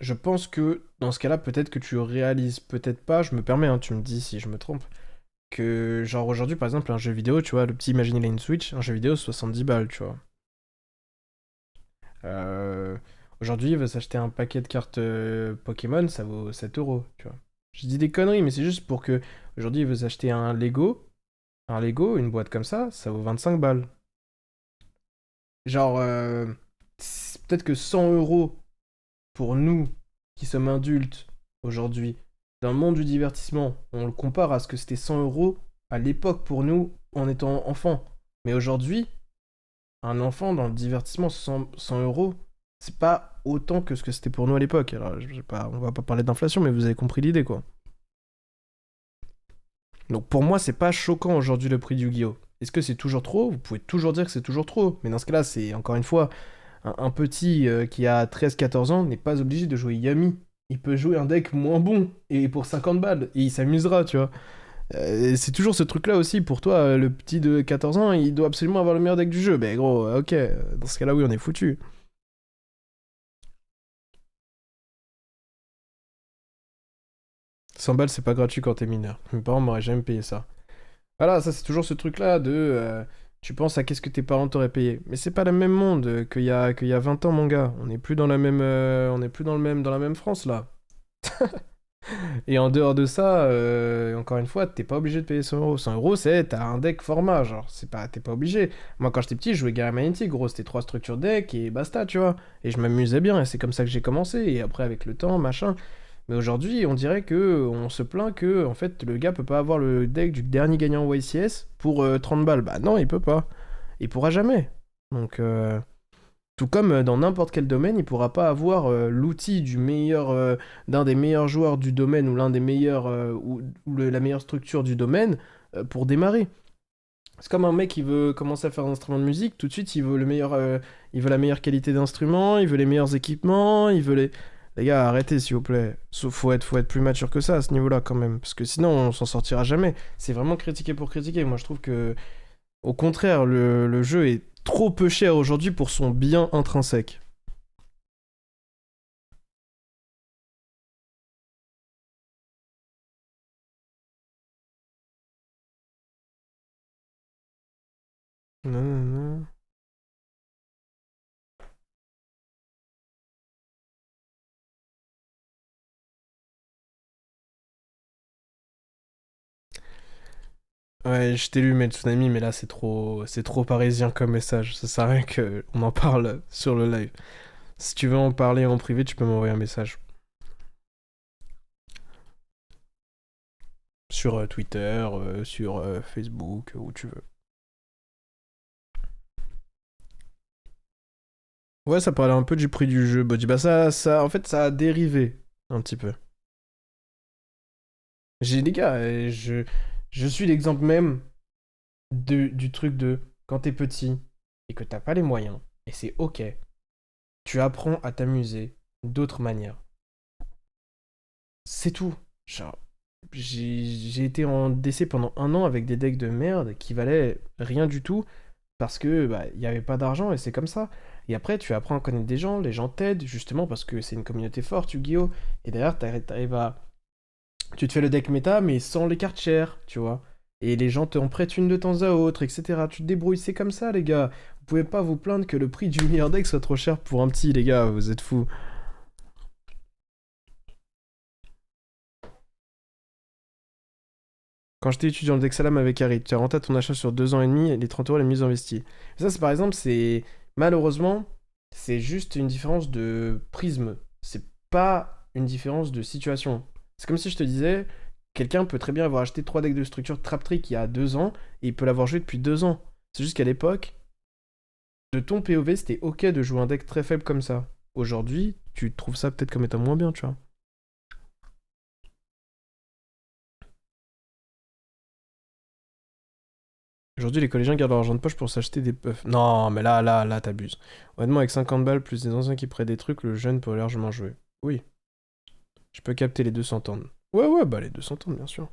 Je pense que dans ce cas-là, peut-être que tu réalises, peut-être pas, je me permets, hein, tu me dis si je me trompe, que genre aujourd'hui, par exemple, un jeu vidéo, tu vois, le petit Imagine il a une Switch, un jeu vidéo, 70 balles, tu vois. Euh, Aujourd'hui, il veut s'acheter un paquet de cartes Pokémon, ça vaut 7 euros, tu vois. Je dis des conneries, mais c'est juste pour que. Aujourd'hui, il veut s'acheter un Lego, une boîte comme ça vaut 25 balles. Genre, peut-être que 100 euros pour nous qui sommes adultes aujourd'hui, dans le monde du divertissement, on le compare à ce que c'était 100 euros à l'époque pour nous en étant enfant. Mais aujourd'hui, un enfant dans le divertissement, 100 euros, c'est pas autant que ce que c'était pour nous à l'époque. Alors, on va pas parler d'inflation, mais vous avez compris l'idée, quoi. Donc pour moi, c'est pas choquant aujourd'hui le prix du Yu-Gi-Oh! Est-ce que c'est toujours trop? Vous pouvez toujours dire que c'est toujours trop. Mais dans ce cas-là, c'est encore une fois, un petit qui a 13 14 ans n'est pas obligé de jouer Yami. Il peut jouer un deck moins bon et pour 50 balles. Et il s'amusera, tu vois. C'est toujours ce truc-là aussi. Pour toi, le petit de 14 ans, il doit absolument avoir le meilleur deck du jeu. Ben gros, ok. Dans ce cas-là, oui, on est foutu. 100 balles, c'est pas gratuit quand t'es mineur. Mes parents m'auraient jamais payé ça. Voilà, ça c'est toujours ce truc-là de... tu penses à qu'est-ce que tes parents t'auraient payé. Mais c'est pas le même monde qu'il y a 20 ans, mon gars. On n'est plus dans la même... on n'est plus dans la même France, là. Et en dehors de ça, encore une fois, t'es pas obligé de payer 100 euros. 100 euros, c'est... T'as un deck format, genre. C'est pas... T'es pas obligé. Moi, quand j'étais petit, je jouais Gary Magnetic, gros. C'était 3 structures deck et basta, tu vois. Et je m'amusais bien. Et c'est comme ça que j'ai commencé. Et après, avec le temps, machin... Mais aujourd'hui, on dirait que on se plaint que en fait le gars peut pas avoir le deck du dernier gagnant YCS pour 30 balles. Bah non, il peut pas. Il pourra jamais. Donc tout comme dans n'importe quel domaine, il pourra pas avoir l'outil du meilleur d'un des meilleurs joueurs du domaine ou l'un des meilleurs la meilleure structure du domaine pour démarrer. C'est comme un mec qui veut commencer à faire un instrument de musique, tout de suite il veut le meilleur, il veut la meilleure qualité d'instrument, il veut les meilleurs équipements, il veut les... Les gars, arrêtez s'il vous plaît. Faut être plus mature que ça à ce niveau-là quand même, parce que sinon on s'en sortira jamais. C'est vraiment critiquer pour critiquer. Moi je trouve que, au contraire, le jeu est trop peu cher aujourd'hui pour son bien intrinsèque. Non, non, non. Ouais, je t'ai lu, mais le tsunami, mais là c'est trop parisien comme message. Ça sert à rien qu'on en parle sur le live. Si tu veux en parler en privé, tu peux m'envoyer un message. Sur Twitter, sur Facebook, où tu veux. Ouais, ça parlait un peu du prix du jeu, Bodhi. Bah en fait, ça a dérivé un petit peu. J'ai les gars, je suis l'exemple même du truc de quand t'es petit et que t'as pas les moyens, et c'est ok, tu apprends à t'amuser d'autres manières. C'est tout. Genre, j'ai été en décès pendant 1 an avec des decks de merde qui valaient rien du tout parce que bah il y avait pas d'argent et c'est comme ça. Et après tu apprends à connaître des gens, les gens t'aident justement parce que c'est une communauté forte, Yu-Gi-Oh! Et d'ailleurs t'arrives à tu te fais le deck méta mais sans les cartes chères, tu vois. Et les gens t'en prêtent une de temps à autre, etc. Tu te débrouilles, c'est comme ça les gars. Vous pouvez pas vous plaindre que le prix du meilleur deck soit trop cher pour un petit les gars, vous êtes fous. Quand j'étais étudiant, le Dexalam avec Harry, tu as renté ton achat sur 2 ans et demi et les 30 euros les mises investies. Ça, c'est par exemple, c'est. Malheureusement, c'est juste une différence de prisme. C'est pas une différence de situation. C'est comme si je te disais, quelqu'un peut très bien avoir acheté 3 decks de structure Traptrick il y a 2 ans et il peut l'avoir joué depuis 2 ans. C'est juste qu'à l'époque, de ton POV, c'était ok de jouer un deck très faible comme ça. Aujourd'hui, tu trouves ça peut-être comme étant moins bien, tu vois. Aujourd'hui, les collégiens gardent leur argent de poche pour s'acheter des puffs. Non, mais là, t'abuses. Honnêtement, avec 50 balles plus des anciens qui prêtent des trucs, le jeune peut largement jouer. Oui. Je peux capter, les deux s'entendent. Ouais, ouais, bah les deux s'entendent, bien sûr.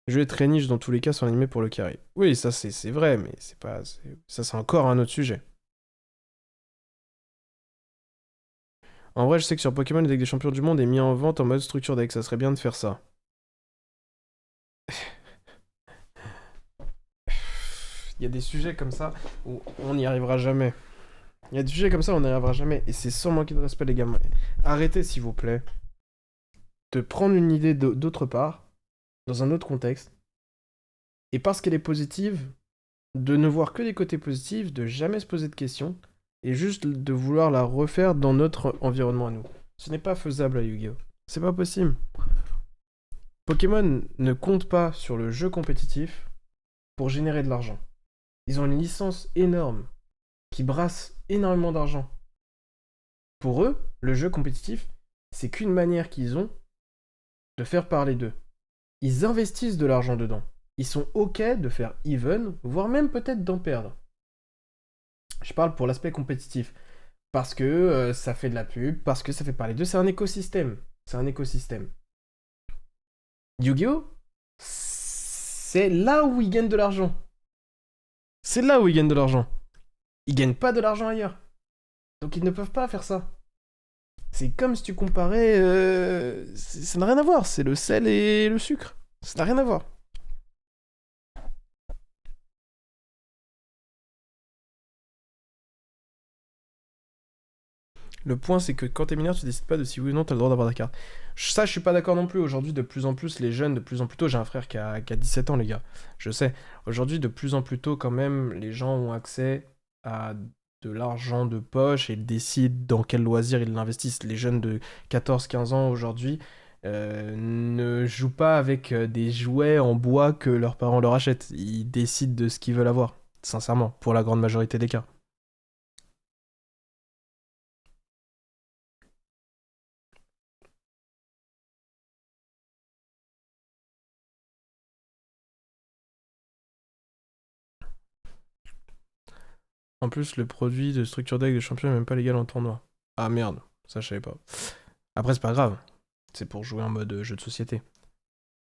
Je vais être très niche dans tous les cas sans animé pour le carry. Oui, ça c'est vrai, mais c'est pas. Ça c'est encore un autre sujet. En vrai, je sais que sur Pokémon, le deck des champions du monde est mis en vente en mode structure deck. Ça serait bien de faire ça. Il y a des sujets comme ça où on n'y arrivera jamais. Il y a des sujets comme ça où on n'y arrivera jamais. Et c'est sans manquer de respect, les gamins. Arrêtez, s'il vous plaît, de prendre une idée d'autre part, dans un autre contexte, et parce qu'elle est positive, de ne voir que des côtés positifs, de jamais se poser de questions, et juste de vouloir la refaire dans notre environnement à nous. Ce n'est pas faisable à Yu-Gi-Oh! C'est pas possible. Pokémon ne compte pas sur le jeu compétitif pour générer de l'argent. Ils ont une licence énorme qui brasse énormément d'argent. Pour eux, le jeu compétitif, c'est qu'une manière qu'ils ont de faire parler d'eux. Ils investissent de l'argent dedans. Ils sont ok de faire even, voire même peut-être d'en perdre. Je parle pour l'aspect compétitif. Parce que ça fait de la pub, parce que ça fait parler d'eux. C'est un écosystème. C'est un écosystème. Yu-Gi-Oh! C'est là où ils gagnent de l'argent. C'est là où ils gagnent de l'argent. Ils gagnent pas de l'argent ailleurs. Donc ils ne peuvent pas faire ça. C'est comme si tu comparais. Ça n'a rien à voir. C'est le sel et le sucre. Ça n'a rien à voir. Le point, c'est que quand t'es mineur, tu décides pas de si oui ou non t'as le droit d'avoir ta carte. Ça, je suis pas d'accord non plus. Aujourd'hui, de plus en plus, les jeunes, de plus en plus tôt, j'ai un frère qui a 17 ans, les gars. Je sais. Aujourd'hui, de plus en plus tôt, quand même, les gens ont accès à de l'argent de poche et ils décident dans quel loisir ils l'investissent. Les jeunes de 14-15 ans aujourd'hui ne jouent pas avec des jouets en bois que leurs parents leur achètent. Ils décident de ce qu'ils veulent avoir, sincèrement, pour la grande majorité des cas. En plus, le produit de structure deck de champion est même pas légal en tournoi. Ah merde, ça je savais pas. Après, c'est pas grave. C'est pour jouer en mode jeu de société.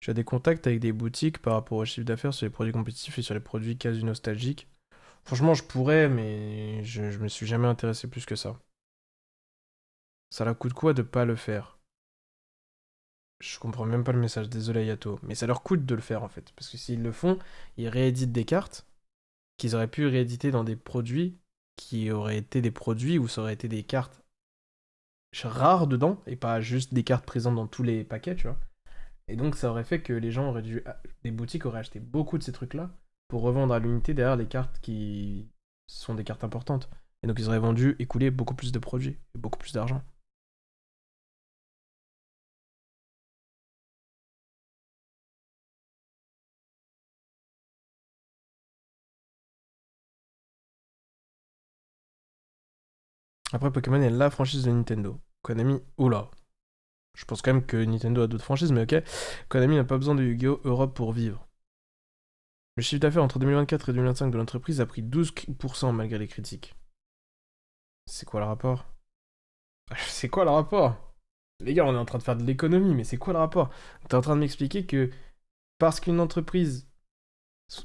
J'ai des contacts avec des boutiques par rapport au chiffre d'affaires sur les produits compétitifs et sur les produits quasi nostalgiques. Franchement, je pourrais, mais je me suis jamais intéressé plus que ça. Ça leur coûte quoi de pas le faire? Je comprends même pas le message, désolé Yato. Mais ça leur coûte de le faire en fait. Parce que s'ils le font, ils rééditent des cartes qu'ils auraient pu rééditer dans des produits qui auraient été des produits où ça aurait été des cartes rares dedans et pas juste des cartes présentes dans tous les paquets, tu vois. Et donc ça aurait fait que les gens auraient dû. Des boutiques auraient acheté beaucoup de ces trucs-là pour revendre à l'unité derrière les cartes qui sont des cartes importantes. Et donc ils auraient vendu, écoulé beaucoup plus de produits et beaucoup plus d'argent. Après, Pokémon est la franchise de Nintendo. Konami, oula. Je pense quand même que Nintendo a d'autres franchises, mais ok. Konami n'a pas besoin de Yu-Gi-Oh! Europe pour vivre. Le chiffre d'affaires entre 2024 et 2025 de l'entreprise a pris 12% malgré les critiques. C'est quoi le rapport? C'est quoi le rapport? Les gars, on est en train de faire de l'économie, mais c'est quoi le rapport? T'es en train de m'expliquer que parce qu'une entreprise,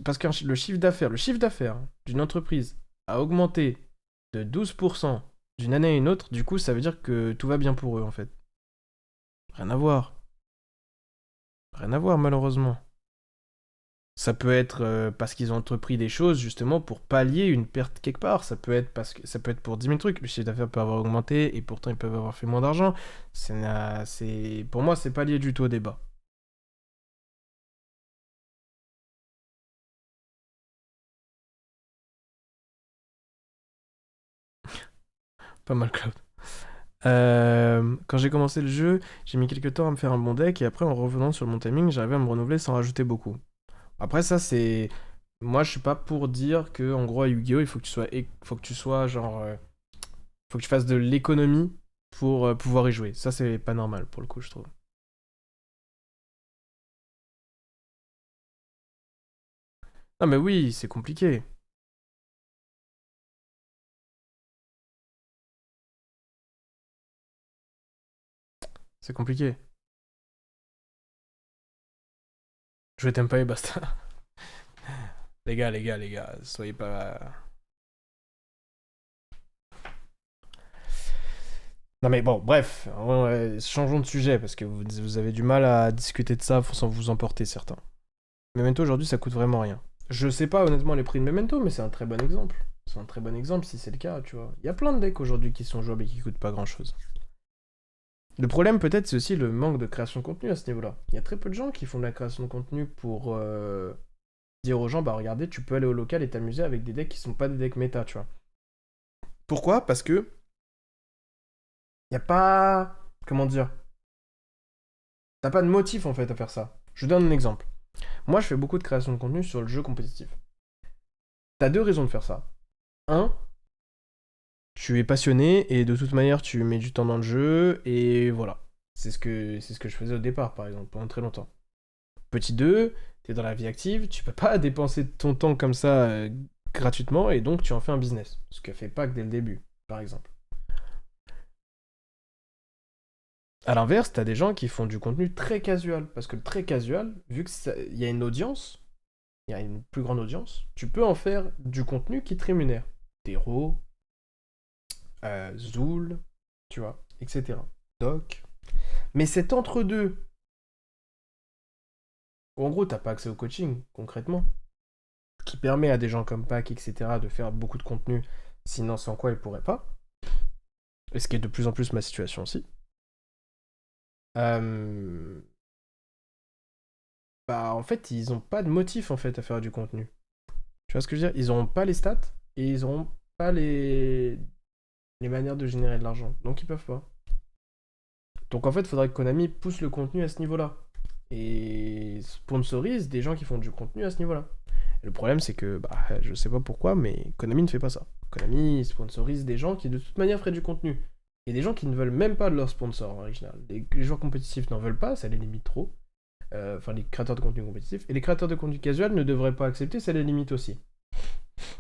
parce que le chiffre d'affaires d'une entreprise a augmenté de 12% d'une année à une autre, du coup, ça veut dire que tout va bien pour eux, en fait. Rien à voir. Rien à voir, malheureusement. Ça peut être parce qu'ils ont entrepris des choses justement pour pallier une perte quelque part. Ça peut être pour 10 000 trucs. Le chiffre d'affaires peut avoir augmenté et pourtant ils peuvent avoir fait moins d'argent. Pour moi, c'est pas lié du tout au débat. Pas mal, Cloud. Quand j'ai commencé le jeu, j'ai mis quelques temps à me faire un bon deck et après en revenant sur mon timing, j'arrivais à me renouveler sans rajouter beaucoup. Après ça c'est moi je suis pas pour dire que en gros à Yu-Gi-Oh faut que tu sois genre faut que tu fasses de l'économie pour pouvoir y jouer. Ça, c'est pas normal pour le coup, je trouve. Non, mais oui, c'est compliqué. C'est compliqué. Je t'aime pas et basta. Les gars, soyez pas... Non mais bon, bref, changeons de sujet, parce que vous avez du mal à discuter de ça sans vous emporter, certains. Memento, aujourd'hui, ça coûte vraiment rien. Je sais pas honnêtement les prix de Memento, mais c'est un très bon exemple. C'est un très bon exemple si c'est le cas, tu vois. Il y a plein de decks aujourd'hui qui sont jouables et qui coûtent pas grand-chose. Le problème peut-être c'est aussi le manque de création de contenu à ce niveau-là. Il y a très peu de gens qui font de la création de contenu pour dire aux gens, bah regardez, tu peux aller au local et t'amuser avec des decks qui sont pas des decks méta, tu vois. Pourquoi? Parce que y a pas... Comment dire? T'as pas de motif en fait à faire ça. Je vous donne un exemple. Moi je fais beaucoup de création de contenu sur le jeu compétitif. T'as deux raisons de faire ça. Un, tu es passionné et de toute manière tu mets du temps dans le jeu et voilà. C'est ce que je faisais au départ par exemple, pendant très longtemps. Petit 2, t'es dans la vie active, tu peux pas dépenser ton temps comme ça gratuitement et donc tu en fais un business. Ce que fait pas que dès le début, par exemple. À l'inverse, t'as des gens qui font du contenu très casual. Parce que le très casual, vu qu'il y a une audience, il y a une plus grande audience, tu peux en faire du contenu qui te rémunère. Tero, Zool, tu vois, etc. Doc. Mais cet entre-deux, où en gros t'as pas accès au coaching, concrètement, qui permet à des gens comme Pac, etc., de faire beaucoup de contenu, sinon sans quoi ils pourraient pas, et ce qui est de plus en plus ma situation aussi, euh, bah en fait ils ont pas de motif en fait à faire du contenu. Tu vois ce que je veux dire? Ils auront pas les stats, et ils auront pas les manières de générer de l'argent, donc ils peuvent pas. Donc en fait, il faudrait que Konami pousse le contenu à ce niveau-là. Et sponsorise des gens qui font du contenu à ce niveau-là. Et le problème, c'est que, bah, je sais pas pourquoi, mais Konami ne fait pas ça. Konami sponsorise des gens qui de toute manière feraient du contenu. Et des gens qui ne veulent même pas de leur sponsor original. Les joueurs compétitifs n'en veulent pas, ça les limite trop. Enfin, les créateurs de contenu compétitif. Et les créateurs de contenu casual ne devraient pas accepter, ça les limite aussi.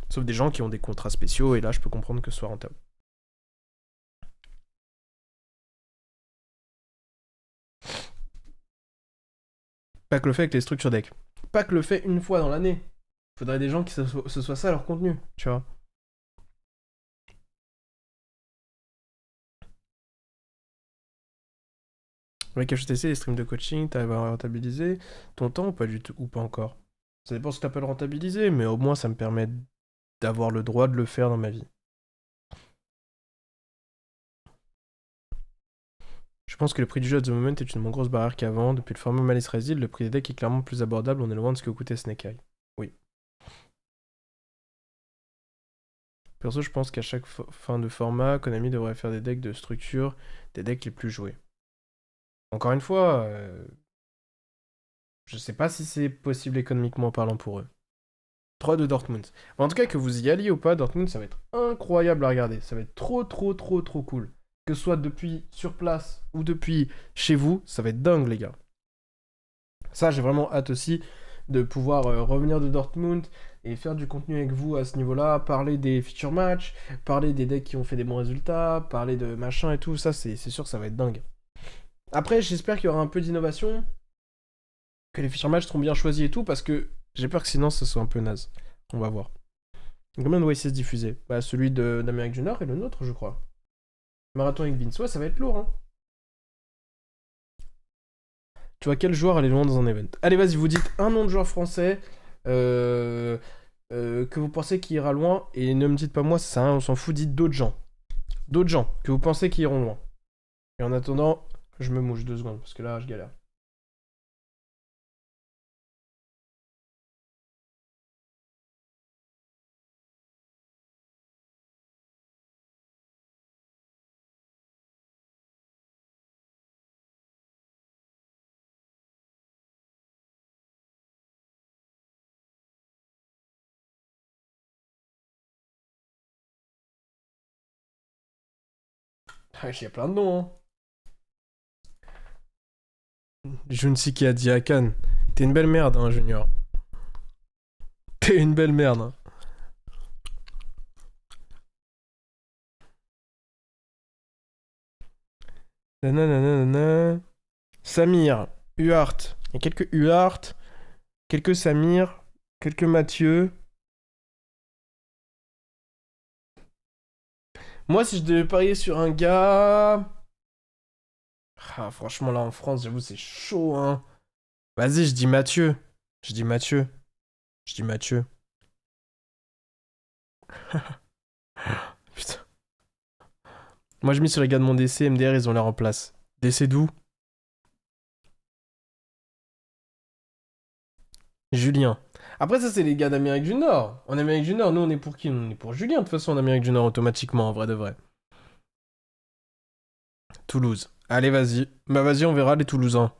Sauf des gens qui ont des contrats spéciaux, et là, je peux comprendre que ce soit rentable. Pas que le fait avec les structures deck. Pas que le fait une fois dans l'année. Faudrait des gens qui ce soit ça leur contenu, tu vois. Avec HTC, les streams de coaching, t'arrives à rentabiliser ton temps ou pas du tout, ou pas encore? Ça dépend ce que t'appelles rentabiliser, mais au moins ça me permet d'avoir le droit de le faire dans ma vie. Je pense que le prix du jeu at the moment est une moins grosse barrière qu'avant. Depuis le format Malice Resil, le prix des decks est clairement plus abordable, on est loin de ce que coûtait Snake Eye. Oui. Perso, je pense qu'à chaque fin de format, Konami devrait faire des decks de structure, des decks les plus joués. Encore une fois, je sais pas si c'est possible économiquement parlant pour eux. 3 de Dortmund. En tout cas, que vous y alliez ou pas, Dortmund, ça va être incroyable à regarder. Ça va être trop, trop, trop, trop cool. Que ce soit depuis sur place ou depuis chez vous, ça va être dingue, les gars. Ça, j'ai vraiment hâte aussi de pouvoir revenir de Dortmund et faire du contenu avec vous à ce niveau-là, parler des feature match, parler des decks qui ont fait des bons résultats, parler de machin et tout. Ça, c'est sûr, ça va être dingue. Après, j'espère qu'il y aura un peu d'innovation, que les feature match seront bien choisis et tout, parce que j'ai peur que sinon, ce soit un peu naze. On va voir. Combien de YCS diffusés? Bah, celui d'Amérique du Nord et le nôtre, je crois. Marathon avec Vince, ouais, ça va être lourd, hein. Tu vois, quel joueur aller loin dans un event? Allez, vas-y, vous dites un nom de joueur français euh, que vous pensez qui ira loin, et ne me dites pas moi, ça sert à rien, on s'en fout, dites d'autres gens. D'autres gens que vous pensez qui iront loin. Et en attendant, je me mouche 2 secondes, parce que là, je galère. Ah, il y a plein de noms, hein. Junsiki Adiakan. T'es une belle merde, hein, Junior. T'es une belle merde, hein. Nananana. Samir, Uhart. Il y a quelques Uhart, quelques Samir, quelques Mathieu. Moi, si je devais parier sur un gars. Ah, franchement, là en France, j'avoue, c'est chaud, hein. Vas-y, je dis Mathieu. Je dis Mathieu. Je dis Mathieu. Putain. Moi, je mis sur les gars de mon DC, MDR, ils ont l'air en place. DC d'où? Julien. Après, ça, c'est les gars d'Amérique du Nord. En Amérique du Nord, nous, on est pour qui? On est pour Julien, de toute façon, en Amérique du Nord, automatiquement, en vrai de vrai. Toulouse. Allez, vas-y. Bah, vas-y, on verra les Toulousains.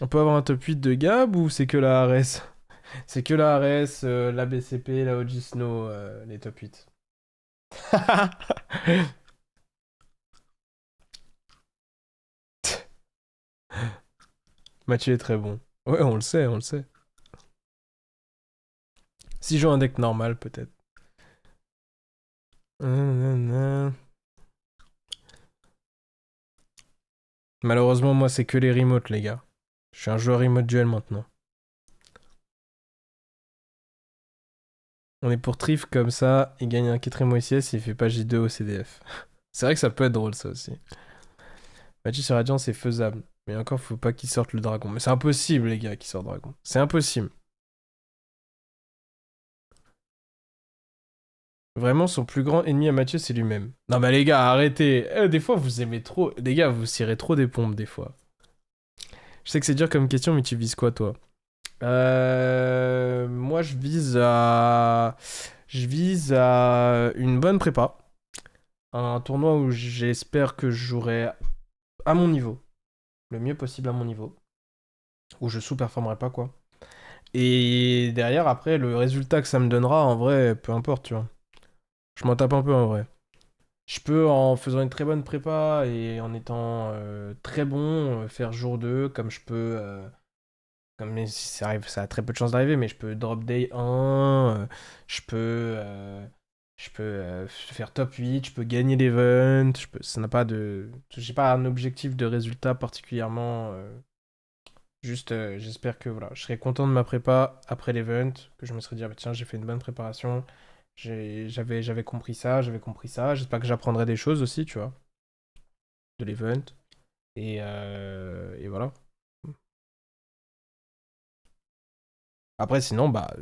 On peut avoir un top 8 de Gab ou c'est que la ARS? C'est que la ARS, la BCP, la OG Snow, les top 8. Mathieu est très bon. Ouais, on le sait, on le sait. Si je joue un deck normal, peut-être. Malheureusement, moi, c'est que les remotes, les gars. Je suis un joueur remote duel maintenant. On est pour Trif comme ça, il gagne un 4ème OCS et il fait pas J2 au CDF. C'est vrai que ça peut être drôle, ça aussi. Mathieu sur Radiant, c'est faisable. Mais encore, faut pas qu'il sorte le dragon. Mais c'est impossible, les gars, qu'il sorte le dragon. C'est impossible. Vraiment, son plus grand ennemi à Mathieu, c'est lui-même. Non, mais les gars, arrêtez. Des fois, vous aimez trop. Les gars, vous tirez trop des pompes, des fois. Je sais que c'est dur comme question, mais tu vises quoi, toi? Moi, je vise à. Je vise à une bonne prépa. Un tournoi où j'espère que je jouerai à mon niveau. Le mieux possible à mon niveau. Où je sous-performerai pas, quoi. Et derrière, après, le résultat que ça me donnera, en vrai, peu importe, tu vois. Je m'en tape un peu, en vrai. Je peux, en faisant une très bonne prépa et en étant très bon, faire jour 2 comme je peux. Comme si ça arrive, ça a très peu de chances d'arriver, mais je peux drop day 1, je peux. Je peux faire top 8, je peux gagner l'event, ça n'a pas de. J'ai pas un objectif de résultat particulièrement. Juste, j'espère que voilà, je serai content de ma prépa après l'event, que je me serais dit, ah bah tiens, j'ai fait une bonne préparation, j'avais compris ça, j'avais compris ça. J'espère que j'apprendrai des choses aussi, tu vois, de l'event. Et voilà. Après, sinon, bah,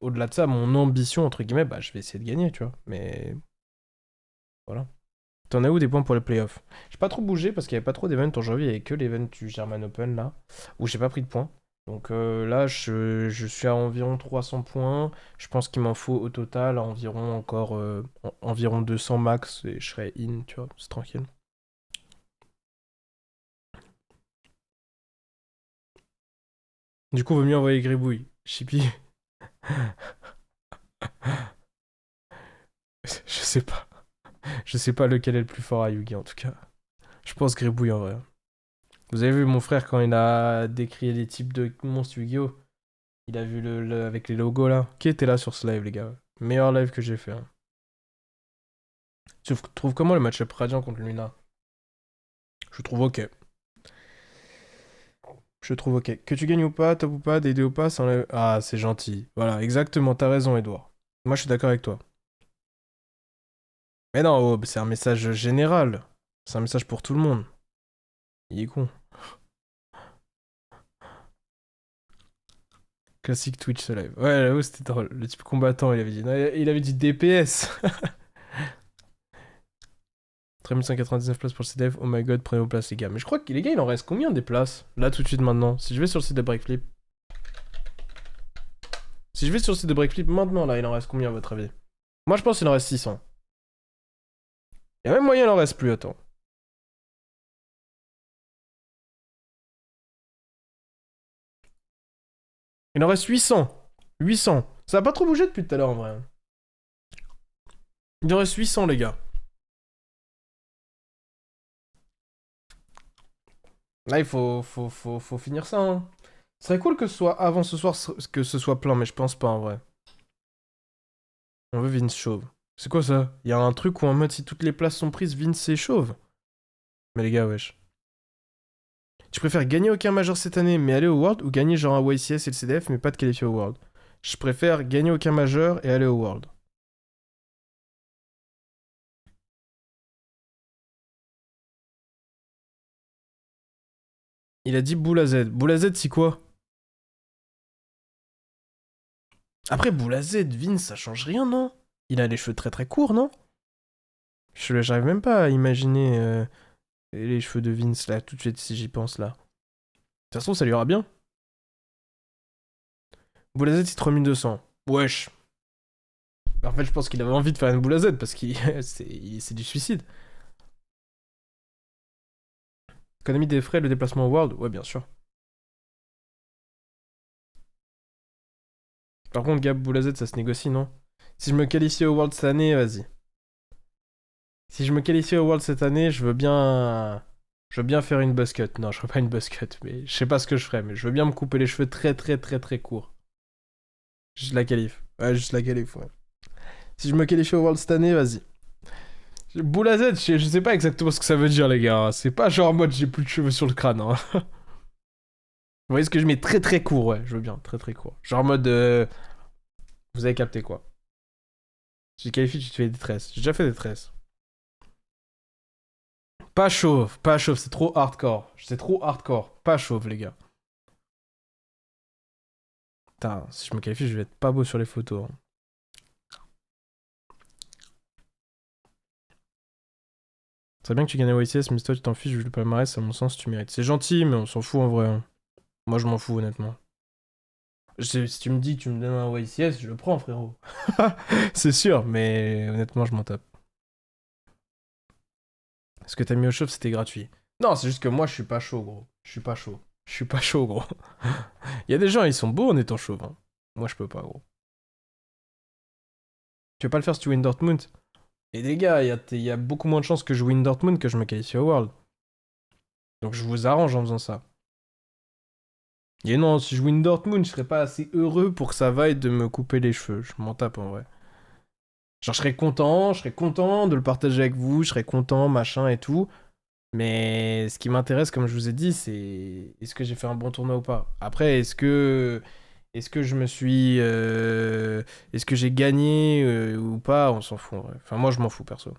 au-delà de ça, mon ambition, entre guillemets, bah, je vais essayer de gagner, tu vois. Mais voilà. T'en as où des points pour les playoffs? J'ai pas trop bougé parce qu'il y avait pas trop d'events en janvier, il y avait que l'event du German Open là, où j'ai pas pris de points. Donc là, je suis à environ 300 points. Je pense qu'il m'en faut au total environ encore environ 200 max et je serai in, tu vois, c'est tranquille. Du coup, vaut mieux envoyer Gribouille. Chippy, je sais pas. Je sais pas lequel est le plus fort à Yugi en tout cas. Je pense Gribouille en vrai. Vous avez vu mon frère quand il a décrit les types de monstres Yu-Gi-Oh! Il a vu avec les logos là. Qui était là sur ce live, les gars? Meilleur live que j'ai fait, hein. Tu trouves comment le match-up Radiant contre Luna? Je trouve ok. Je trouve ok. Que tu gagnes ou pas, top ou pas, DD ou pas, ça enlève. Ah, c'est gentil. Voilà, exactement, t'as raison, Edouard. Moi, je suis d'accord avec toi. Mais non, oh, c'est un message général. C'est un message pour tout le monde. Il est con. Classique Twitch ce live. Ouais, là c'était drôle. Le type combattant, il avait dit. Non, il avait dit DPS. 3199 places pour le CDF. Oh my god, prenez vos places, les gars. Mais je crois que les gars, il en reste combien des places? Là, tout de suite, maintenant. Si je vais sur le site de Breakflip. Si je vais sur le site de Breakflip maintenant, là, il en reste combien à votre avis? Moi, je pense qu'il en reste 600. Il y a même moyen, il en reste plus, attends. Il en reste 800. 800. Ça a pas trop bougé depuis tout à l'heure, en vrai. Il en reste 800, les gars. Là, il faut finir ça, hein. Ce serait cool que ce soit avant ce soir, que ce soit plein, mais je pense pas, en vrai. On veut Vince Chauve. C'est quoi ça? Il y a un truc où en mode si toutes les places sont prises, Vince c'est chauve. Mais les gars, wesh. Tu préfères gagner aucun major cette année mais aller au World ou gagner genre un YCS et le CDF mais pas te qualifier au World? Je préfère gagner aucun major et aller au World. Il a dit boule à Z. Boule à Z, c'est quoi? Après, boule à Z, Vince, ça change rien, non? Il a les cheveux très très courts, non? J'arrive même pas à imaginer les cheveux de Vince, là, tout de suite, si j'y pense, là. De toute façon, ça lui ira bien. Boule à Z, c'est 3200. Wesh. En fait, je pense qu'il avait envie de faire une boule à Z, parce qu'il c'est du suicide. Économie des frais, le déplacement au World? Ouais, bien sûr. Par contre, Gab, boule à Z, ça se négocie, non? Si je me qualifie au World cette année, vas-y. Si je me qualifie au World cette année, je veux bien. Je veux bien faire une buzz cut. Non, je ferai pas une buzz cut, mais je sais pas ce que je ferai, mais je veux bien me couper les cheveux très très très très courts. Juste la qualif. Ouais, juste la qualif, ouais. Si je me qualifie au World cette année, vas-y. Boule à Z, je sais pas exactement ce que ça veut dire, les gars. C'est pas genre en mode j'ai plus de cheveux sur le crâne, hein. Vous voyez ce que je mets très très court, ouais, je veux bien, très très court. Genre en mode. Vous avez capté quoi. Si je qualifie, tu te fais des tresses. J'ai déjà fait des tresses. Pas chauve, c'est trop hardcore. C'est trop hardcore. Pas chauve, les gars. Putain, si je me qualifie, je vais être pas beau sur les photos, hein. C'est bien que tu gagnes à YCS, mais si toi tu t'en fiches, vu le palmarès, à mon sens, tu mérites. C'est gentil, mais on s'en fout en vrai, hein. Moi, je m'en fous, honnêtement. Si tu me dis que tu me donnes un YCS, je le prends, frérot. C'est sûr, mais honnêtement, je m'en tape. Ce que t'as mis au chauffe, c'était gratuit. Non, c'est juste que moi, je suis pas chaud, gros. Je suis pas chaud. Je suis pas chaud, gros. Il y a des gens, ils sont beaux en étant chauves, hein. Moi, je peux pas, gros. Tu veux pas le faire si tu win Dortmund? Et les gars, il y a beaucoup moins de chances que je win Dortmund que je me qualifie au World. Donc je vous arrange en faisant ça. Et non, si je win Dortmund, je serais pas assez heureux pour que ça vaille de me couper les cheveux. Je m'en tape en vrai. Genre, je serais content de le partager avec vous, je serais content, machin et tout. Mais ce qui m'intéresse, comme je vous ai dit, c'est est-ce que j'ai fait un bon tournoi ou pas. Après, est-ce que je me suis, est-ce que j'ai gagné ou pas, on s'en fout en vrai. Enfin, moi, je m'en fous perso.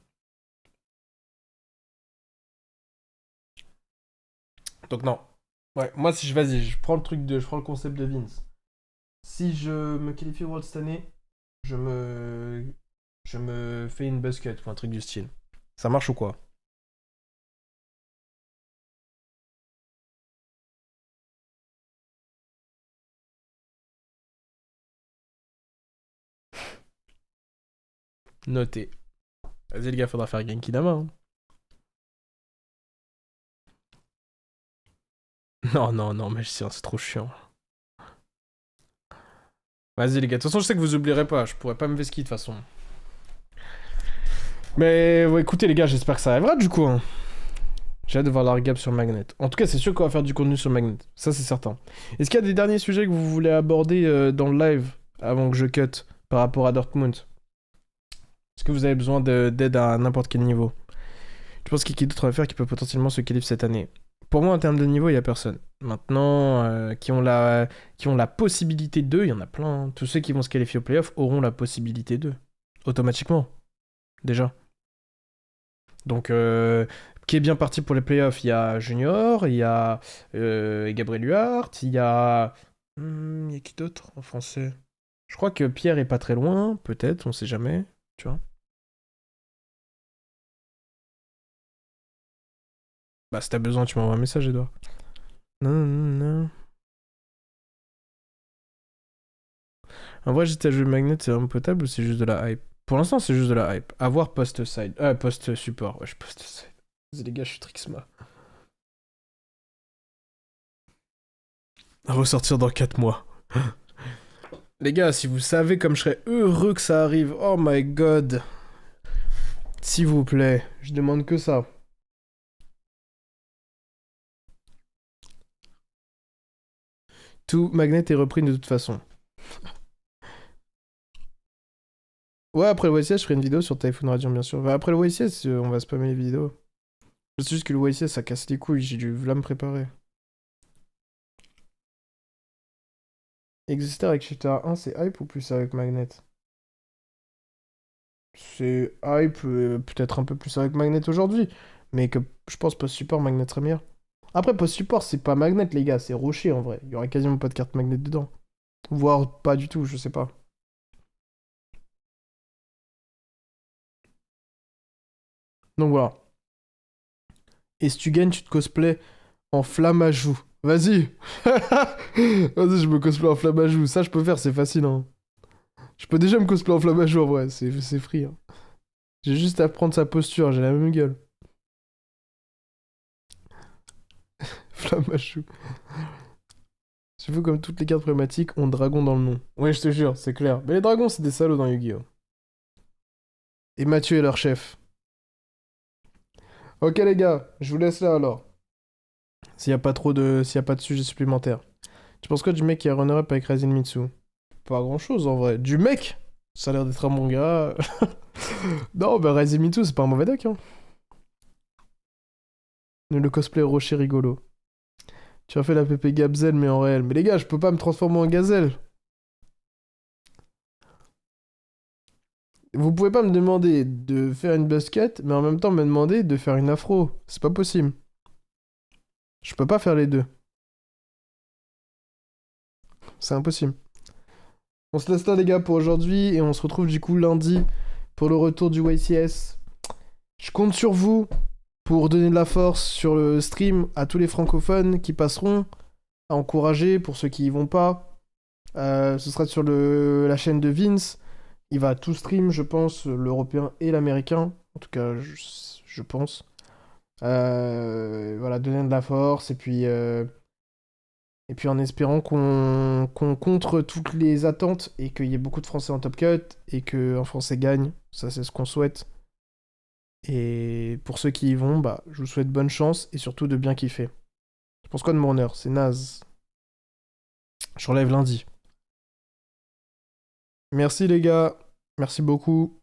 Donc non. Ouais, moi, si je vas-y, je prends le concept de Vince. Si je me qualifie au World cette année, je me, je me fais une buzz cut ou un truc du style. Ça marche ou quoi? Noté. Vas-y les gars, faudra faire Genki Dama, hein. Non, non, non, magicien, c'est trop chiant. Vas-y les gars, de toute façon, je sais que vous oublierez pas, je pourrais pas me vesquiller de toute façon. Mais ouais, écoutez les gars, j'espère que ça arrivera du coup, hein. J'ai hâte de voir la regab sur Magnet. En tout cas, c'est sûr qu'on va faire du contenu sur Magnet. Ça, c'est certain. Est-ce qu'il y a des derniers sujets que vous voulez aborder dans le live avant que je cut par rapport à Dortmund? Est-ce que vous avez besoin d'aide à n'importe quel niveau? Je pense qu'il y a qui d'autre à faire qui peut potentiellement se qualifier cette année. Pour moi, en termes de niveau, il n'y a personne. Maintenant, qui ont la possibilité d'eux, il y en a plein, hein. Tous ceux qui vont se qualifier au playoff auront la possibilité d'eux. Automatiquement, déjà. Donc, qui est bien parti pour les playoffs? Il y a Junior, il y a Gabriel Huart, il y a. Il y a qui d'autre en français? Je crois que Pierre est pas très loin, peut-être, on sait jamais, tu vois. Bah, si t'as besoin, tu m'envoies un message, Edouard. Non, non, non. En vrai, j'étais à jouer Magnet, c'est vraiment potable ou c'est juste de la hype? Pour l'instant, c'est juste de la hype. À voir post-side. Post-support. Ouais, je post-side. Vas-y, les gars, je suis Trixma. À ressortir dans 4 mois. Les gars, si vous savez comme je serais heureux que ça arrive, oh my god. S'il vous plaît, je demande que ça. Tout Magnet est repris de toute façon. Ouais, après le YCS, je ferai une vidéo sur Typhoon Radiant, bien sûr. Bah, après le YCS, on va spammer les vidéos. C'est juste que le YCS, ça casse les couilles, j'ai dû là me préparer. Exister avec Shooter 1, c'est hype ou plus avec Magnet? C'est hype, peut-être un peu plus avec Magnet aujourd'hui, mais que je pense post-support, Magnet serait meilleur. Après, post-support, c'est pas Magnet, les gars, c'est Rocher en vrai. Il y aurait quasiment pas de carte Magnet dedans. Voire pas du tout, je sais pas. Donc voilà. Et si tu gagnes, tu te cosplay en flamme à joues. Vas-y. Vas-y, je me cosplay en flamme à joues. Ça, je peux faire, c'est facile, hein. Je peux déjà me cosplay en flamme à joues, en vrai, c'est free, hein. J'ai juste à prendre sa posture, j'ai la même gueule. Flamme à joues. C'est fou comme toutes les cartes problématiques ont dragon dans le nom. Ouais, je te jure, c'est clair. Mais les dragons, c'est des salauds dans Yu-Gi-Oh! Et Mathieu est leur chef. Ok, les gars, je vous laisse là alors. S'il y a pas de sujet supplémentaire. Tu penses quoi du mec qui a runner-up avec Raisin Mitsu? Pas grand-chose en vrai. Du mec? Ça a l'air d'être un bon gars. Non, bah Raisin Mitsu, c'est pas un mauvais deck, hein. Le cosplay rocher rigolo. Tu as fait la PP Gabzel, mais en réel. Mais les gars, je peux pas me transformer en gazelle. Vous pouvez pas me demander de faire une basket, mais en même temps me demander de faire une afro. C'est pas possible. Je peux pas faire les deux. C'est impossible. On se laisse là, les gars, pour aujourd'hui, et on se retrouve du coup lundi pour le retour du YCS. Je compte sur vous pour donner de la force sur le stream à tous les francophones qui passeront, à encourager pour ceux qui y vont pas. Ce sera sur la chaîne de Vince. Il va tout stream, je pense, l'européen et l'américain. En tout cas, je pense. Voilà, donner de la force et puis en espérant qu'on contre toutes les attentes et qu'il y ait beaucoup de Français en top cut et qu'un Français gagne. Ça, c'est ce qu'on souhaite. Et pour ceux qui y vont, bah, je vous souhaite bonne chance et surtout de bien kiffer. Je pense quoi de mon heure? C'est naze. Je relève lundi. Merci les gars. Merci beaucoup.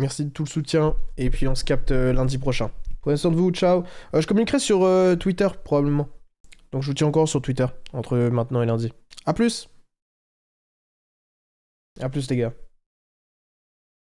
Merci de tout le soutien. Et puis on se capte lundi prochain. Prenez soin de vous. Ciao. Je communiquerai sur Twitter probablement. Donc je vous tiens encore sur Twitter entre maintenant et lundi. A plus. À plus les gars.